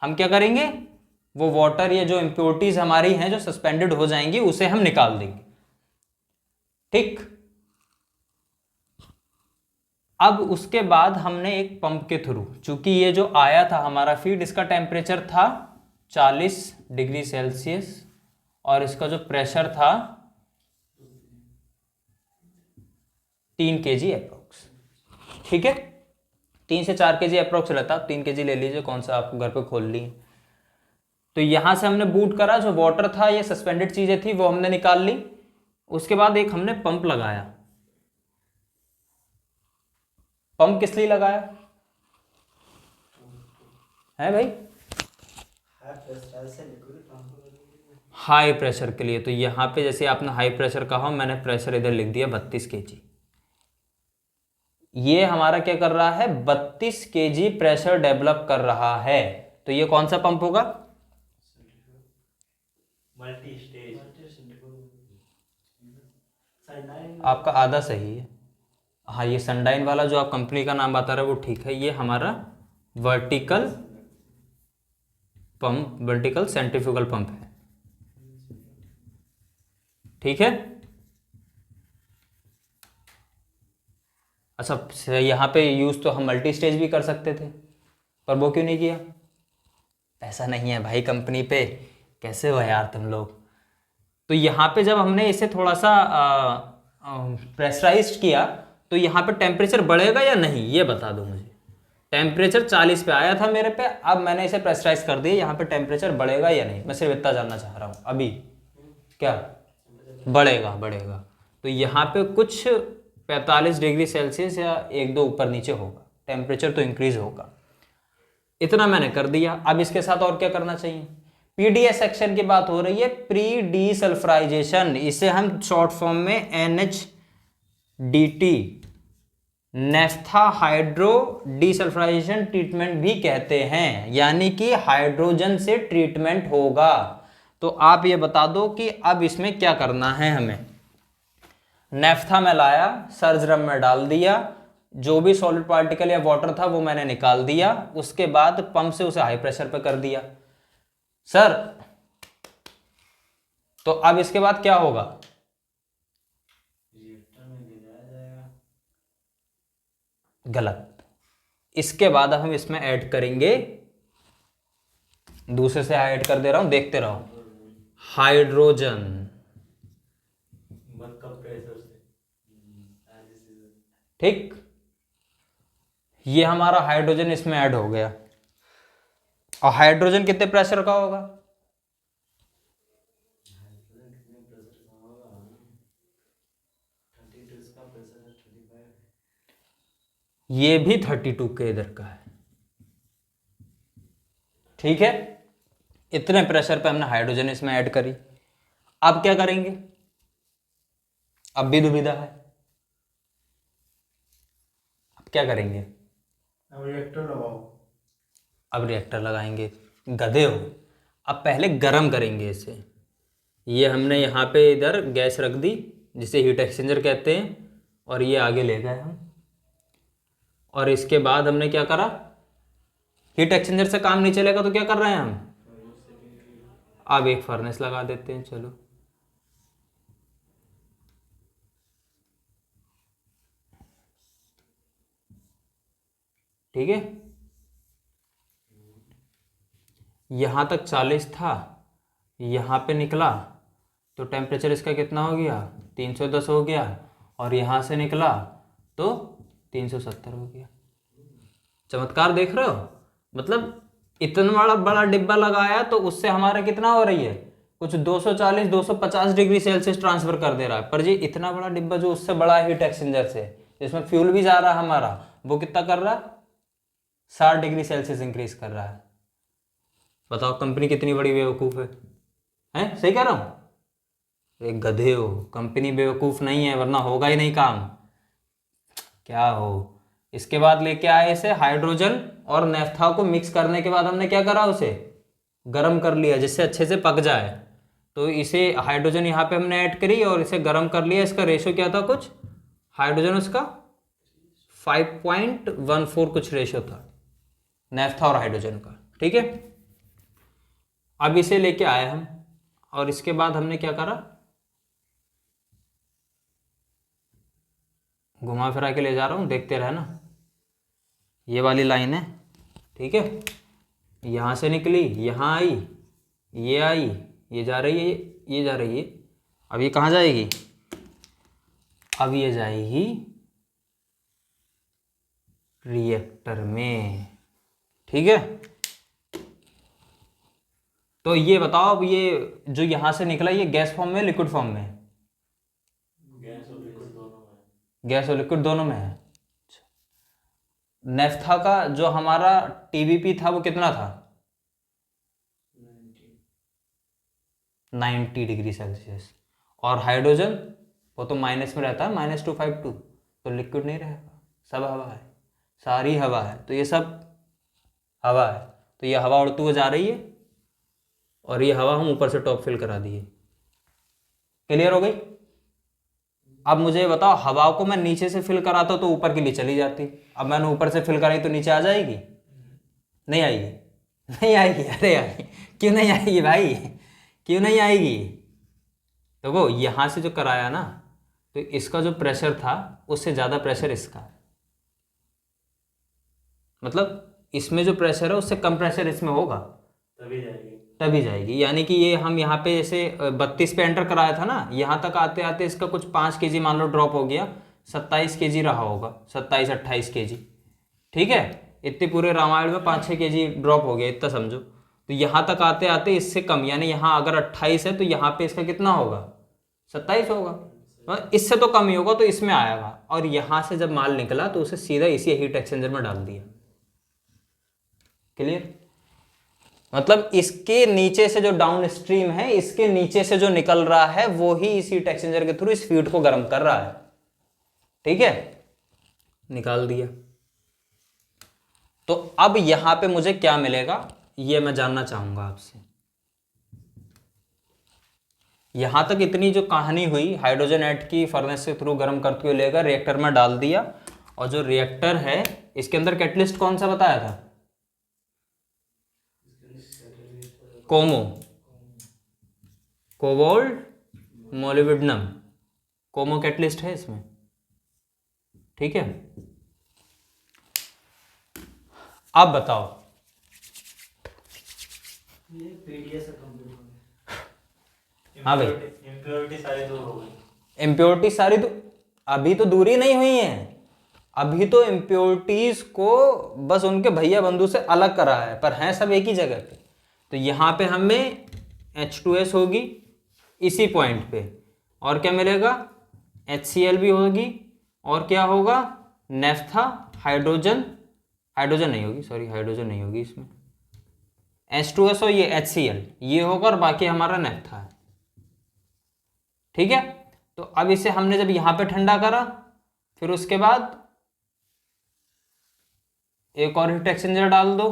Speaker 2: हम क्या करेंगे, वो वाटर या जो इम्प्योरिटीज हमारी हैं जो सस्पेंडेड हो जाएंगी उसे हम निकाल देंगे। ठीक, अब उसके बाद हमने एक पंप के थ्रू, चूंकि ये जो आया था हमारा फीड, इसका टेम्परेचर था 40 डिग्री सेल्सियस और इसका जो प्रेशर था 3 kg अप्रोक्स। ठीक है, 3 से 4 kg अप्रोक्स रहता, 3 kg ले लीजिए, कौन सा आप घर पे खोल लिए। तो यहां से हमने बूट करा, जो वाटर था ये सस्पेंडेड चीजें थी वो हमने निकाल ली। उसके बाद एक हमने पंप लगाया। पंप किस लिए लगाया है भाई?
Speaker 3: हाई प्रेशर से लिक्विड ट्रांसफर
Speaker 2: हाई प्रेशर के लिए। तो यहां पे जैसे आपने हाई प्रेशर कहा, मैंने प्रेशर इधर लिख दिया 32 kg। ये हमारा क्या कर रहा है, 32 kg प्रेशर डेवलप कर रहा है। तो ये कौन सा पंप होगा?
Speaker 3: मल्टी स्टेज सनडाइन
Speaker 2: आपका आधा सही है। हाँ, ये सनडाइन वाला जो आप कंपनी का नाम बता रहे हो वो ठीक है। ये हमारा vertical pump, vertical centrifugal pump है। ठीक है, अच्छा यहाँ पे यूज तो हम मल्टी स्टेज भी कर सकते थे, पर वो क्यों नहीं किया? पैसा नहीं है भाई कंपनी पे, कैसे हो यार तुम लोग। तो यहाँ पे जब हमने इसे थोड़ा सा प्रेशराइज्ड किया तो यहाँ पे टेम्परेचर बढ़ेगा या नहीं, ये बता दो मुझे। टेम्परेचर 40 पे आया था मेरे पे, अब मैंने इसे प्रेशराइज कर दिया, यहाँ पे टेम्परेचर बढ़ेगा या नहीं, मैं सिर्फ इतना जानना चाह रहा हूँ अभी। क्या बढ़ेगा? बढ़ेगा। तो यहाँ पे कुछ 45 डिग्री सेल्सियस या 1-2 ऊपर नीचे होगा, टेम्परेचर तो इंक्रीज होगा। इतना मैंने कर दिया। अब इसके साथ और क्या करना चाहिए? पीडीएस सेक्शन की बात हो रही है, प्री डीसल्फराइजेशन, इसे हम शॉर्ट फॉर्म में NHDT, naphtha hydro desulphurisation treatment भी कहते हैं, यानी कि हाइड्रोजन से ट्रीटमेंट होगा। तो आप ये बता दो कि अब इसमें क्या करना है हमें। नेफ्था में लाया, सर्च ड्रम में डाल दिया, जो भी सॉलिड पार्टिकल या वाटर था वो मैंने निकाल दिया। उसके बाद पंप से उसे हाई प्रेशर पे कर दिया। सर तो अब इसके बाद क्या होगा?
Speaker 3: रिएक्टर में ले जाया जाएगा।
Speaker 2: गलत। इसके बाद अब हम इसमें ऐड करेंगे, दूसरे से ऐड कर दे रहा हूं, देखते रहो, हाइड्रोजन।
Speaker 3: बहुत कम प्रेशर से
Speaker 2: ठीक, ये हमारा हाइड्रोजन इसमें ऐड हो गया। और हाइड्रोजन कितने प्रेशर का होगा?
Speaker 3: कितने प्रेशर का होगा? 32 इसका प्रेशर है, 35
Speaker 2: ये भी 32 के इधर का है। ठीक है, इतने प्रेशर पे हमने हाइड्रोजन इसमें ऐड करी। अब क्या करेंगे? अब भी दुविधा है, अब क्या करेंगे?
Speaker 3: अब रिएक्टर लगाओ।
Speaker 2: अब रिएक्टर लगाएंगे, गधे हो। अब पहले गरम करेंगे इसे। ये हमने यहाँ पे इधर गैस रख दी जिसे हीट एक्सचेंजर कहते हैं, और ये आगे ले गए हम। और इसके बाद हमने क्या करा, हीट एक्सचेंजर से काम नहीं चलेगा तो क्या कर रहे हैं हम, अब एक फर्नेस लगा देते हैं। चलो ठीक है, यहां तक 40 था, यहां पे निकला तो टेम्परेचर इसका कितना हो गया, 310 हो गया, और यहां से निकला तो 370 हो गया। चमत्कार देख रहे हो? मतलब इतना बड़ा बड़ा डिब्बा लगाया तो उससे हमारा कितना हो रही है, कुछ 240 250 डिग्री सेल्सियस ट्रांसफर कर दे रहा है। पर ये इतना बड़ा डिब्बा जो उससे बड़ा है हीट एक्सचेंजर से, जिसमें फ्यूल भी जा रहा है हमारा, वो कितना कर रहा है? 60 डिग्री सेल्सियस इंक्रीज कर रहा है। बताओ कंपनी कितनी बड़ी बेवकूफ़ है? हैं, सही कह रहा हूँ? एक गधे हो, कंपनी बेवकूफ़ नहीं है, वरना होगा ही नहीं काम। क्या हो। इसके बाद लेके आए इसे हाइड्रोजन और नेफ्था को मिक्स करने के बाद हमने क्या करा, उसे गर्म कर लिया जिससे अच्छे से पक जाए। तो इसे हाइड्रोजन यहाँ पे हमने ऐड करी और इसे गर्म कर लिया। इसका रेशो क्या था, कुछ हाइड्रोजन उसका 5.14 कुछ रेशो था नेफ्था और हाइड्रोजन का। ठीक है, अब इसे लेके आए हम और इसके बाद हमने क्या करा, घुमा फिरा के ले जा रहा हूँ, देखते रहना। ये वाली लाइन है, ठीक है, यहाँ से निकली, यहाँ आई, ये आई, ये जा रही है, ये जा रही है। अब ये कहाँ जाएगी? अब ये जाएगी रिएक्टर में। ठीक है, तो ये बताओ, अब ये जो यहाँ से निकला ये गैस फॉर्म में, लिक्विड फॉर्म में?
Speaker 3: गैस और लिक्विड दोनों में।
Speaker 2: गैस और लिक्विड दोनों में है। नेफ्था का जो हमारा टीबीपी था वो कितना था? 90 डिग्री सेल्सियस। और हाइड्रोजन वो तो माइनस में रहता है, -252, तो लिक्विड नहीं रहेगा, सब हवा है, सारी हवा है। तो ये सब हवा है, तो ये हवा उड़ती हुई जा रही है और ये हवा हम ऊपर से टॉप फिल करा दिए। क्लियर हो गई? अब मुझे बताओ, हवा को मैं नीचे से फिल कराता तो ऊपर के लिए चली जाती, अब मैंने ऊपर से फिल कराई तो नीचे आ जाएगी? नहीं आएगी? नहीं आएगी? अरे यार क्यों नहीं आएगी भाई, क्यों नहीं आएगी? तो वो यहाँ से जो कराया ना, तो इसका जो प्रेशर था उससे ज़्यादा प्रेशर इसका है, मतलब इसमें जो प्रेशर है उससे कम प्रेशर इसमें होगा,
Speaker 3: तभी जाएगी।
Speaker 2: तभी जाएगी। यानी कि ये हम यहाँ पे जैसे 32 पे एंटर कराया था ना, यहाँ तक आते आते इसका कुछ 5 kg मान लो ड्रॉप हो गया, 27 kg रहा होगा, 27-28 kg। ठीक है, इतने पूरे रामायण में 5-6 kg ड्रॉप हो गया, इतना समझो। तो यहाँ तक आते आते इससे कम, यानी यहाँ अगर 28 है तो यहाँ पे इसका कितना होगा? 27 होगा, इससे तो कम ही होगा, तो इसमें आएगा। और यहाँ से जब माल निकला तो उसे सीधा इसी हीट एक्सचेंजर में डाल दिया। क्लियर? मतलब इसके नीचे से जो डाउन स्ट्रीम है, इसके नीचे से जो निकल रहा है वो ही इस हीट एक्सचेंजर के थ्रू इस फीड को गर्म कर रहा है। ठीक है, निकाल दिया। तो अब यहां पे मुझे क्या मिलेगा ये मैं जानना चाहूंगा आपसे। यहां तक इतनी जो कहानी हुई, हाइड्रोजन ऐड की, फर्नेस के थ्रू गर्म करते हुए लेकर रिएक्टर में डाल दिया, और जो रिएक्टर है इसके अंदर कैटलिस्ट कौन सा बताया था? कोमो, कोबाल्ट मोलिब्डेनम, कोमो कैटलिस्ट है इसमें। ठीक है, अब बताओ,
Speaker 3: ये पीडीएस से कंप्लीट हो गया।
Speaker 2: हाँ भाई,
Speaker 3: इम्प्योरिटी सारी दूर हो गई।
Speaker 2: इम्प्योरिटी सारी तो अभी तो दूरी नहीं हुई है, अभी तो इम्प्योरिटीज को बस उनके भैया बंधु से अलग करा है, पर हैं सब एक ही जगह पे। तो यहाँ पे हमें H2S होगी इसी पॉइंट पे, और क्या मिलेगा? HCl भी होगी, और क्या होगा? नेफ्था, हाइड्रोजन, हाइड्रोजन नहीं होगी, सॉरी हाइड्रोजन नहीं होगी इसमें, H2S और ये HCl ये होगा, और बाकी हमारा नेफ्था है। ठीक है, तो अब इसे हमने जब यहाँ पे ठंडा करा, फिर उसके बाद एक और हीट एक्सचेंजर डाल दो।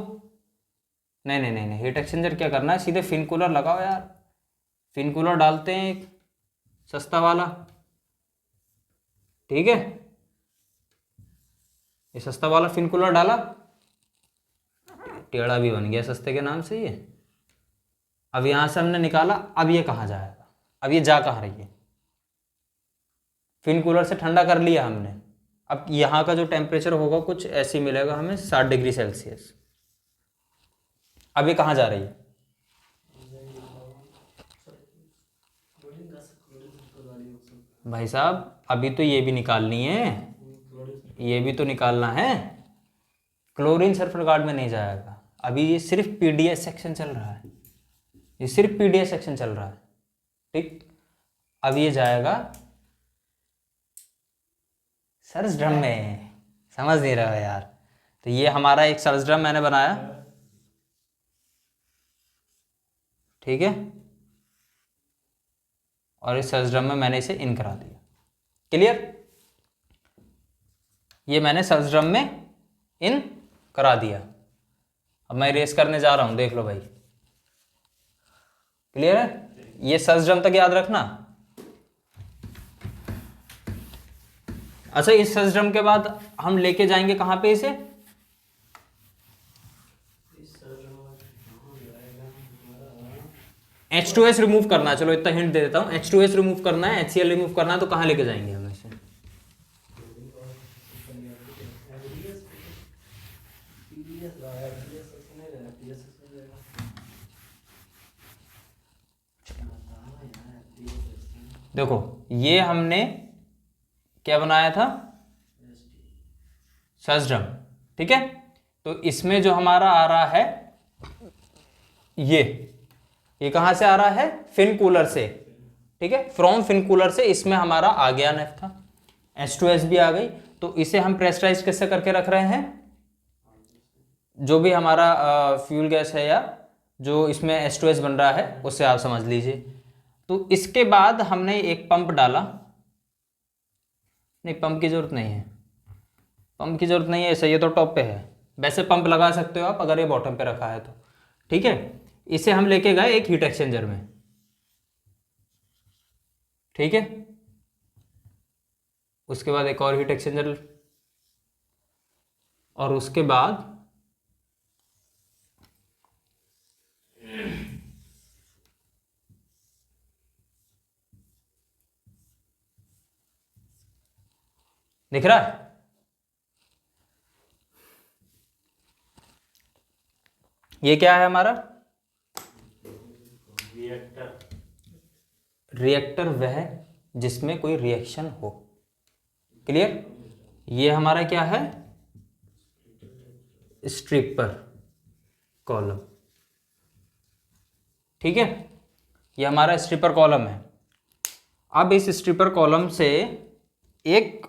Speaker 2: नहीं नहीं नहीं नहीं, हीट एक्सचेंजर क्या करना है, सीधे फिन कूलर लगाओ यार। फिन कूलर डालते हैं एक सस्ता वाला। ठीक है, ये सस्ता वाला फिन कूलर डाला, टेढ़ा भी बन गया सस्ते के नाम से ये। अब यहां से हमने निकाला, अब ये कहाँ जाएगा? अब ये जा कहाँ रही है? फिन कूलर से ठंडा कर लिया हमने, अब यहाँ का जो टेम्परेचर होगा कुछ ऐसे ही मिलेगा हमें, 60 डिग्री सेल्सियस। अब ये कहाँ जा रही है? भाई साहब अभी तो ये भी निकालनी है, ये भी तो निकालना है। क्लोरीन सल्फर गार्ड में नहीं जाएगा, अभी ये सिर्फ पीडीएस सेक्शन चल रहा है। ये सिर्फ पीडीएस सेक्शन चल रहा है, ठीक। अब ये जाएगा सर्च ड्रम में, समझ नहीं रहा यार। तो ये हमारा एक सर्च ड्रम मैंने बनाया, ठीक है, और इस सर्च ड्रम में मैंने इसे इन करा दिया। क्लियर? ये मैंने सर्च ड्रम में इन करा दिया। अब मैं रेस करने जा रहा हूं, देख लो भाई। क्लियर है? ये सर्च ड्रम तक याद रखना। अच्छा, इस सर्च ड्रम के बाद हम लेके जाएंगे कहां पे इसे? H2S रिमूव करना है, चलो इतना हिंट दे देता हूं। H2S रिमूव करना है, HCl रिमूव करना है, तो कहां लेके जाएंगे हम इसे? देखो, ये हमने क्या बनाया था? सर्च ड्रम, ठीक है। तो इसमें जो हमारा आ रहा है, ये कहां से आ रहा है? फिन कूलर से, ठीक है, फ्रॉम फिन कूलर से इसमें हमारा आ गया नेफ्था। H2S भी आ गई। तो इसे हम प्रेशराइज कैसे करके रख रहे हैं? जो भी हमारा फ्यूल गैस है या जो इसमें H2S बन रहा है, उससे आप समझ लीजिए। तो इसके बाद हमने एक पंप डाला। नहीं, पंप की जरूरत नहीं है, पंप की जरूरत नहीं है, ऐसे ये तो टॉप पे है। वैसे पंप लगा सकते हो आप अगर ये बॉटम पे रखा है तो, ठीक है। इसे हम लेके गए एक हीट एक्सचेंजर में, ठीक है। उसके बाद एक और हीट एक्सचेंजर, और उसके बाद दिख रहा है? ये क्या है हमारा? रिएक्टर वह जिसमें कोई रिएक्शन हो। क्लियर? ये हमारा क्या है? स्ट्रिपर कॉलम, ठीक है। ये हमारा स्ट्रिपर कॉलम है। अब इस स्ट्रिपर कॉलम से एक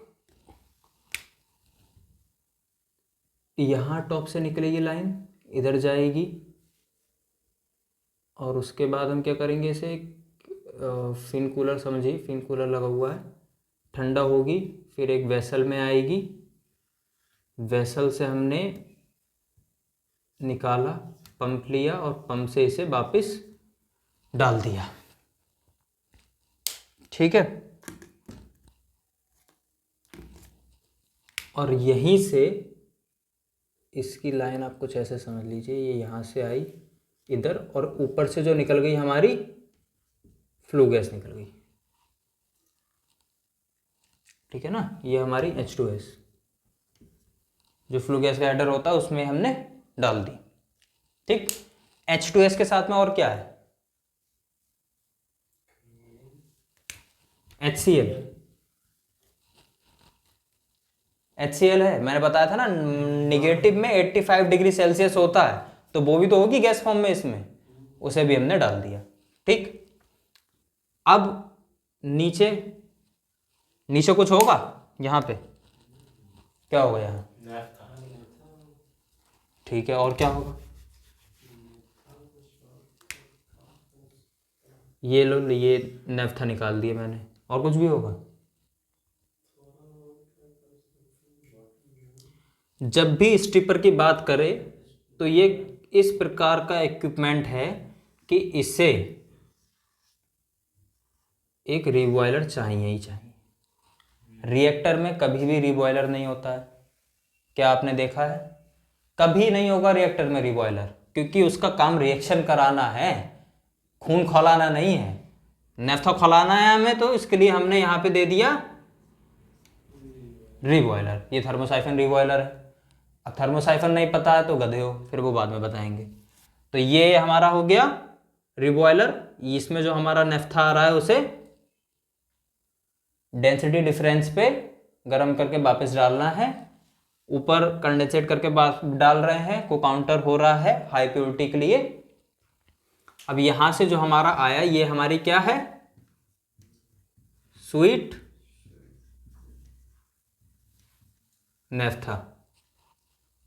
Speaker 2: यहां टॉप से निकलेगी लाइन, इधर जाएगी, और उसके बाद हम क्या करेंगे? इसे फिन कूलर, समझिए फिन कूलर लगा हुआ है, ठंडा होगी, फिर एक वेसल में आएगी, वेसल से हमने निकाला, पंप लिया, और पंप से इसे वापस डाल दिया, ठीक है। और यहीं से इसकी लाइन आप कुछ ऐसे समझ लीजिए, ये यहाँ से आई इधर, और ऊपर से जो निकल गई हमारी फ्लू गैस निकल गई, ठीक है ना। ये हमारी H2S, जो फ्लू गैस का हेडर होता है उसमें हमने डाल दी, ठीक। H2S के साथ में और क्या है? HCl, HCl है, मैंने बताया था ना, निगेटिव में 85 डिग्री सेल्सियस होता है, तो वो भी तो होगी गैस फॉर्म में इसमें, उसे भी हमने डाल दिया, ठीक। अब नीचे कुछ होगा यहाँ पे, क्या होगा यहाँ? ठीक है, और क्या होगा? ये लो, ये नेफ्था निकाल दिया मैंने, और कुछ भी होगा? जब भी स्ट्रिपर की बात करें तो ये इस प्रकार का इक्विपमेंट है कि इसे एक रिबॉयलर चाहिए ही चाहिए। रिएक्टर में कभी भी रिबॉयलर नहीं होता है, क्या आपने देखा है? कभी नहीं होगा रिएक्टर में रिबॉयलर, क्योंकि उसका काम रिएक्शन कराना है, खून खौलाना नहीं है। नेफ्था खौलाना है हमें, तो इसके लिए हमने यहाँ पे दे दिया रिबॉयलर। ये थर्मोसाइफन रिबॉयलर है। अब थर्मोसाइफन नहीं पता है तो गधे हो, फिर वो बाद में बताएंगे। तो ये हमारा हो गया रिबॉयलर। इसमें जो हमारा नेफ्था आ रहा है उसे डेंसिटी डिफरेंस पे गर्म करके वापस डालना है, ऊपर कंडेंसेट करके डाल रहे हैं, को काउंटर हो रहा है हाई प्योरिटी के लिए। अब यहां से जो हमारा आया ये हमारी क्या है, स्वीट नेफ्था।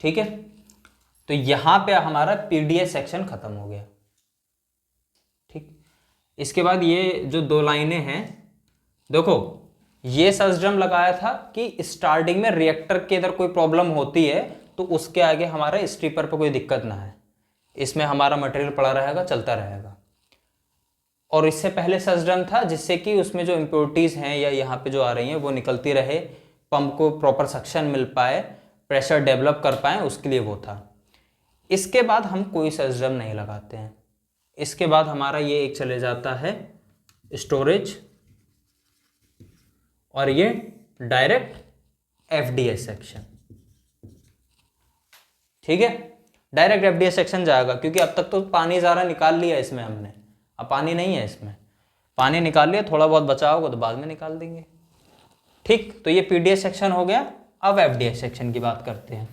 Speaker 2: ठीक है, तो यहां पे हमारा पीडीएस सेक्शन खत्म हो गया। ठीक, इसके बाद ये जो 2 लाइनें हैं, देखो ये सस्ड्रम लगाया था कि स्टार्टिंग में रिएक्टर के इधर कोई प्रॉब्लम होती है तो उसके आगे हमारा स्ट्रीपर पर कोई दिक्कत ना है, इसमें हमारा मटेरियल पड़ा रहेगा, चलता रहेगा। और इससे पहले सस्ड्रम था जिससे कि उसमें जो इम्प्योरिटीज हैं या यहाँ पे जो आ रही हैं वो निकलती रहे, पंप को प्रॉपर सक्शन मिल पाए, प्रेशर डेवलप कर पाए, उसके लिए वो था। इसके बाद हम कोई सस्ड्रम नहीं लगाते हैं। इसके बाद हमारा ये एक चले जाता है स्टोरेज, और ये डायरेक्ट एफडीएस सेक्शन। ठीक है, डायरेक्ट एफडीएस सेक्शन जाएगा, क्योंकि अब तक तो पानी ज़्यादा निकाल लिया इसमें हमने, अब पानी नहीं है इसमें, पानी निकाल लिया, थोड़ा बहुत बचा होगा तो बाद में निकाल देंगे। ठीक, तो ये पीडीएस सेक्शन हो गया। अब एफडीएस सेक्शन की बात करते हैं।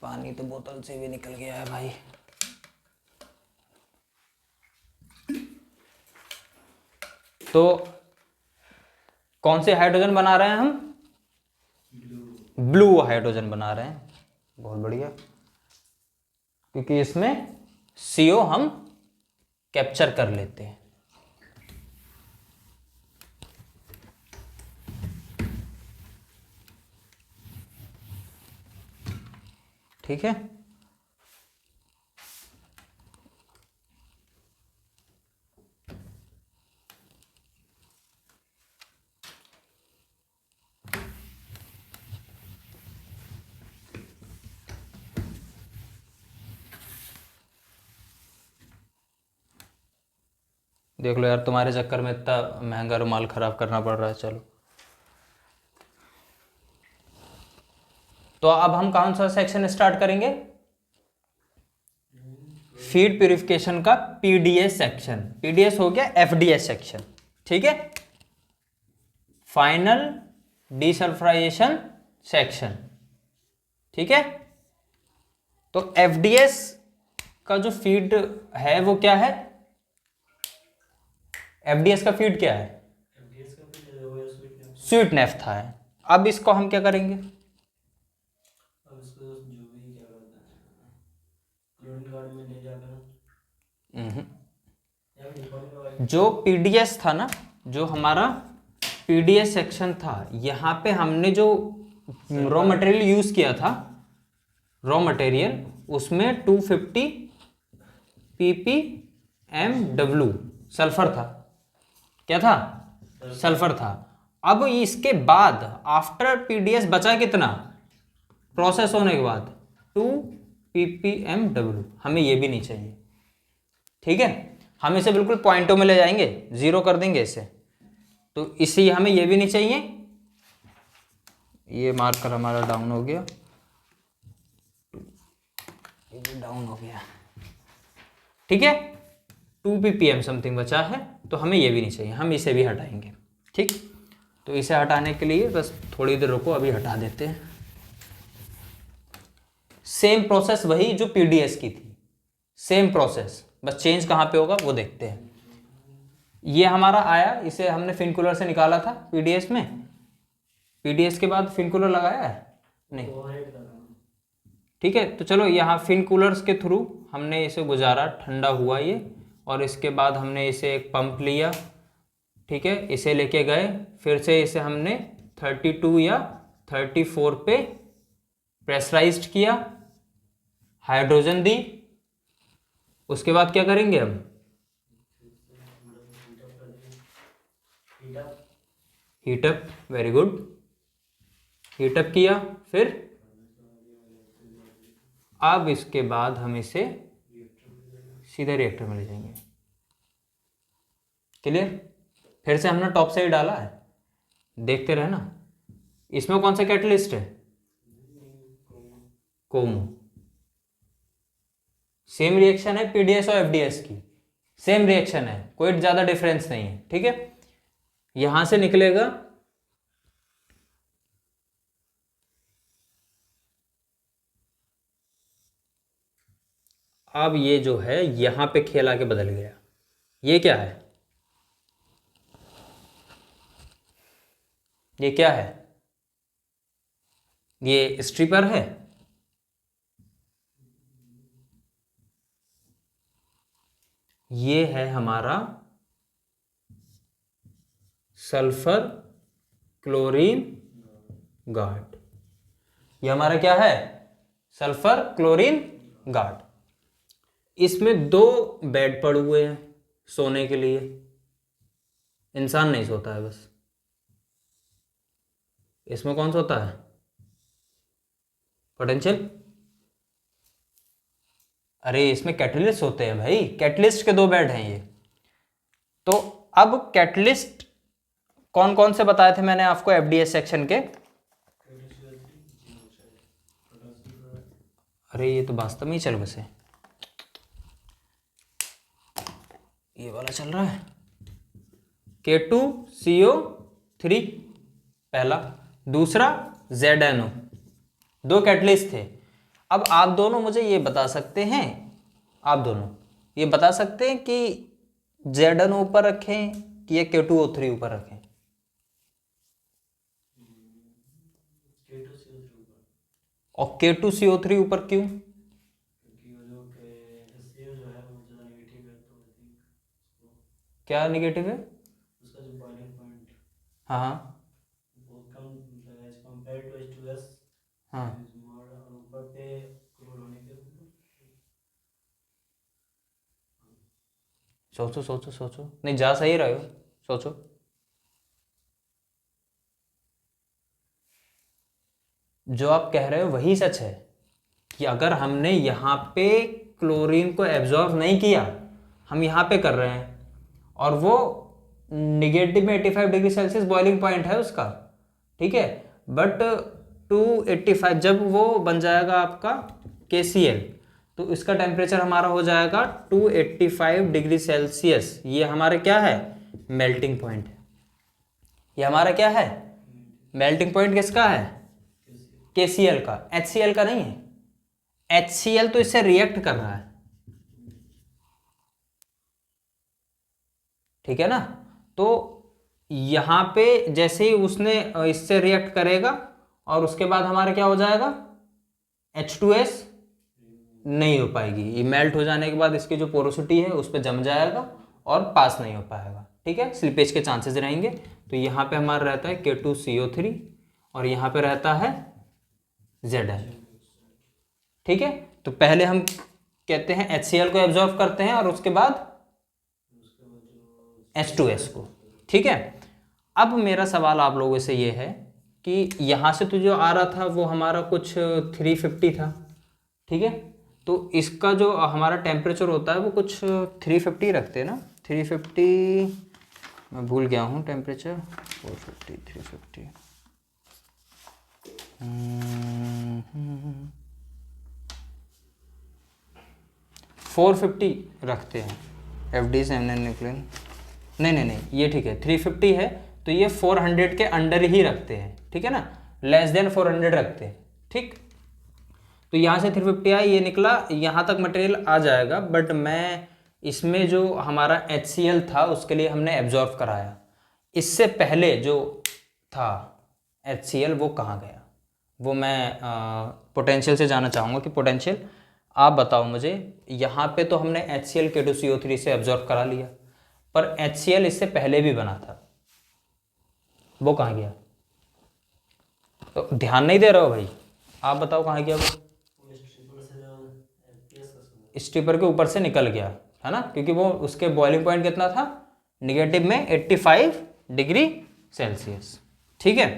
Speaker 2: पानी तो बोतल से भी निकल गया है भाई। तो कौन से हाइड्रोजन बना रहे हैं हम, ब्लू हाइड्रोजन बना रहे हैं, बहुत बढ़िया, क्योंकि इसमें CO हम कैप्चर कर लेते हैं। ठीक है, देख लो यार, तुम्हारे चक्कर में इतना महंगा रुमाल खराब करना पड़ रहा है। चलो, तो अब हम कौन सा सेक्शन स्टार्ट करेंगे, फीड प्यूरिफिकेशन का पीडीएस सेक्शन। पीडीएस हो गया एफडीएस सेक्शन। ठीक है, फाइनल डीसल्फराइजेशन सेक्शन। ठीक है, तो एफडीएस का जो फीड है वो क्या है, एफडीएस का फीड क्या है,
Speaker 3: एफडीएस का फिर वो है स्वीट।
Speaker 2: स्वीट नेफ्था है। अब इसको हम क्या करेंगे,
Speaker 3: अब इसको जो भी क्या कहते हैं, क्लोरीन गार्ड में ले जाकर या फिर निकॉटिन का
Speaker 2: जो पीडीएस था ना, जो हमारा पीडीएस सेक्शन था, यहाँ पे हमने जो रॉ मटेरियल यूज किया था, रॉ मटेरियल उसमें 250 ppmw सल्फर था। क्या था, सल्फर था। अब इसके बाद आफ्टर पीडीएस बचा कितना, प्रोसेस होने के बाद 2 ppmw। हमें ये भी नहीं चाहिए। ठीक है, हम इसे बिल्कुल पॉइंटों में ले जाएंगे, 0 कर देंगे इसे, तो इसे हमें ये भी नहीं चाहिए। ये मार्कर हमारा डाउन हो गया, ये भी डाउन हो गया। ठीक है, 2 ppm समथिंग बचा है, तो हमें ये भी नहीं चाहिए, हम इसे भी हटाएंगे। ठीक, तो इसे हटाने के लिए बस थोड़ी देर रुको, अभी हटा देते हैं। सेम प्रोसेस वही जो पीडीएस की थी, सेम प्रोसेस, बस चेंज कहाँ पे होगा वो देखते हैं। ये हमारा आया, इसे हमने फिनकूलर से निकाला था पीडीएस में। पीडीएस के बाद फिनकूलर लगाया है नहीं,
Speaker 3: ओवरहेड कर रहा हूँ।
Speaker 2: ठीक है, तो चलो यहाँ फिनकूलर्स के थ्रू हमने इसे गुजारा, ठंडा हुआ ये, और इसके बाद हमने इसे एक पंप लिया। ठीक है, इसे लेके गए, फिर से इसे हमने 32 या 34 पे प्रेशराइज्ड किया, हाइड्रोजन दी। उसके बाद क्या करेंगे हम, हीटअप, वेरी गुड, हीटअप किया। फिर अब इसके बाद हम इसे सीधे रिएक्टर में ले जाएंगे। क्लियर, फिर से हमने टॉप साइड डाला है, देखते रहना। इसमें कौन सा कैटलिस्ट है, कोमो। सेम रिएक्शन है पीडीएस और एफडीएस की, सेम रिएक्शन है, कोई ज्यादा डिफरेंस नहीं है। ठीक है, यहां से निकलेगा अब ये जो है यहाँ पे खेल आके बदल गया। ये क्या है? ये क्या है? ये स्ट्रिपर है। ये है हमारा सल्फर क्लोरीन गार्ड। ये हमारा क्या है? Sulphur chlorine guard. इसमें 2 बेड पड़े हुए हैं सोने के लिए। इंसान नहीं सोता है बस। इसमें कौन सोता है? पोटेंशियल। अरे इसमें कैटलिस्ट होते हैं भाई, कैटलिस्ट के 2 बेड हैं ये। तो अब कैटलिस्ट कौन कौन से बताए थे मैंने आपको एफडीएस सेक्शन के? अरे ये तो वास्तव में ही चल बसे। ये वाला चल रहा है K2CO3 पहला, दूसरा ZNO। 2 कैटलिस्ट थे। अब आप दोनों मुझे ये बता सकते हैं, आप दोनों ये बता सकते हैं कि ZNO ऊपर रखें कि ये K2O3 ऊपर रखें? और K2CO3 ऊपर क्यों?
Speaker 3: क्योंकि वो जो HCl जो है वो ज़्यादा नेगेटिव है, तो आई थिंक
Speaker 2: क्या नेगेटिव है?
Speaker 3: उसका जो बॉइलिंग पॉइंट
Speaker 2: हाँ हाँ
Speaker 3: बहुत कम मतलब एज कंपेयर टू H2S
Speaker 2: हाँ।
Speaker 3: मोर, और ऊपर पे क्लोर होने के
Speaker 2: सोचो सोचो सोचो, नहीं जा सही रहे हो, सोचो। जो आप कह रहे हो वही सच है कि अगर हमने यहाँ पे क्लोरीन को एब्जॉर्ब नहीं किया, हम यहाँ पे कर रहे हैं, और वो निगेटिव में 85 डिग्री सेल्सियस बॉइलिंग पॉइंट है उसका, ठीक है। बट 285 जब वो बन जाएगा आपका KCl, तो इसका टेम्परेचर हमारा हो जाएगा 285 डिग्री सेल्सियस। ये हमारा क्या है? मेल्टिंग पॉइंट है। ये हमारा क्या है? मेल्टिंग पॉइंट किसका है? KCl का, HCl का नहीं है। HCl तो इससे रिएक्ट कर रहा है, ठीक है ना। तो यहां पे जैसे ही उसने इससे रिएक्ट करेगा और उसके बाद हमारा क्या हो जाएगा? H2S नहीं हो पाएगी। ये मेल्ट हो जाने के बाद इसकी जो पोरोसिटी है उस पर जम जाएगा और पास नहीं हो पाएगा, ठीक है। स्लिपेज के चांसेस रहेंगे। तो यहाँ पे हमारा रहता है K2CO3 और यहाँ पे रहता है Zn, ठीक है। तो पहले हम कहते हैं HCl को एब्जॉर्ब करते हैं और उसके बाद H2S को, ठीक है। अब मेरा सवाल आप लोगों से ये है कि यहाँ से तो जो आ रहा था वो हमारा कुछ 350 था, ठीक है। तो इसका जो हमारा टेम्परेचर होता है वो कुछ 350 रखते हैं ना, 350, मैं भूल गया हूँ टेम्परेचर, 450 350 450 रखते हैं FD से हमने न्यूक्लियन, नहीं ये ठीक है, 350 है तो ये 400 के अंडर ही रखते हैं, ठीक है ना, लेस देन 400 रखते हैं, ठीक। तो यहाँ से 350 आया, ये निकला, यहाँ तक मटेरियल आ जाएगा। बट मैं इसमें जो हमारा HCl था उसके लिए हमने एब्जॉर्ब कराया। इससे पहले जो था HCl वो कहाँ गया? वो मैं पोटेंशियल से जानना चाहूँगा कि पोटेंशियल आप बताओ मुझे। यहाँ पे तो हमने HCl K2CO3 से एब्जॉर्ब करा लिया, पर HCl इससे पहले भी बना था, वो कहाँ गया? तो ध्यान नहीं दे रहे हो भाई, आप बताओ कहाँ गया वो? स्ट्रिपर के ऊपर से निकल गया है ना, क्योंकि वो उसके बॉइलिंग पॉइंट कितना था? निगेटिव में 85 डिग्री सेल्सियस, ठीक है।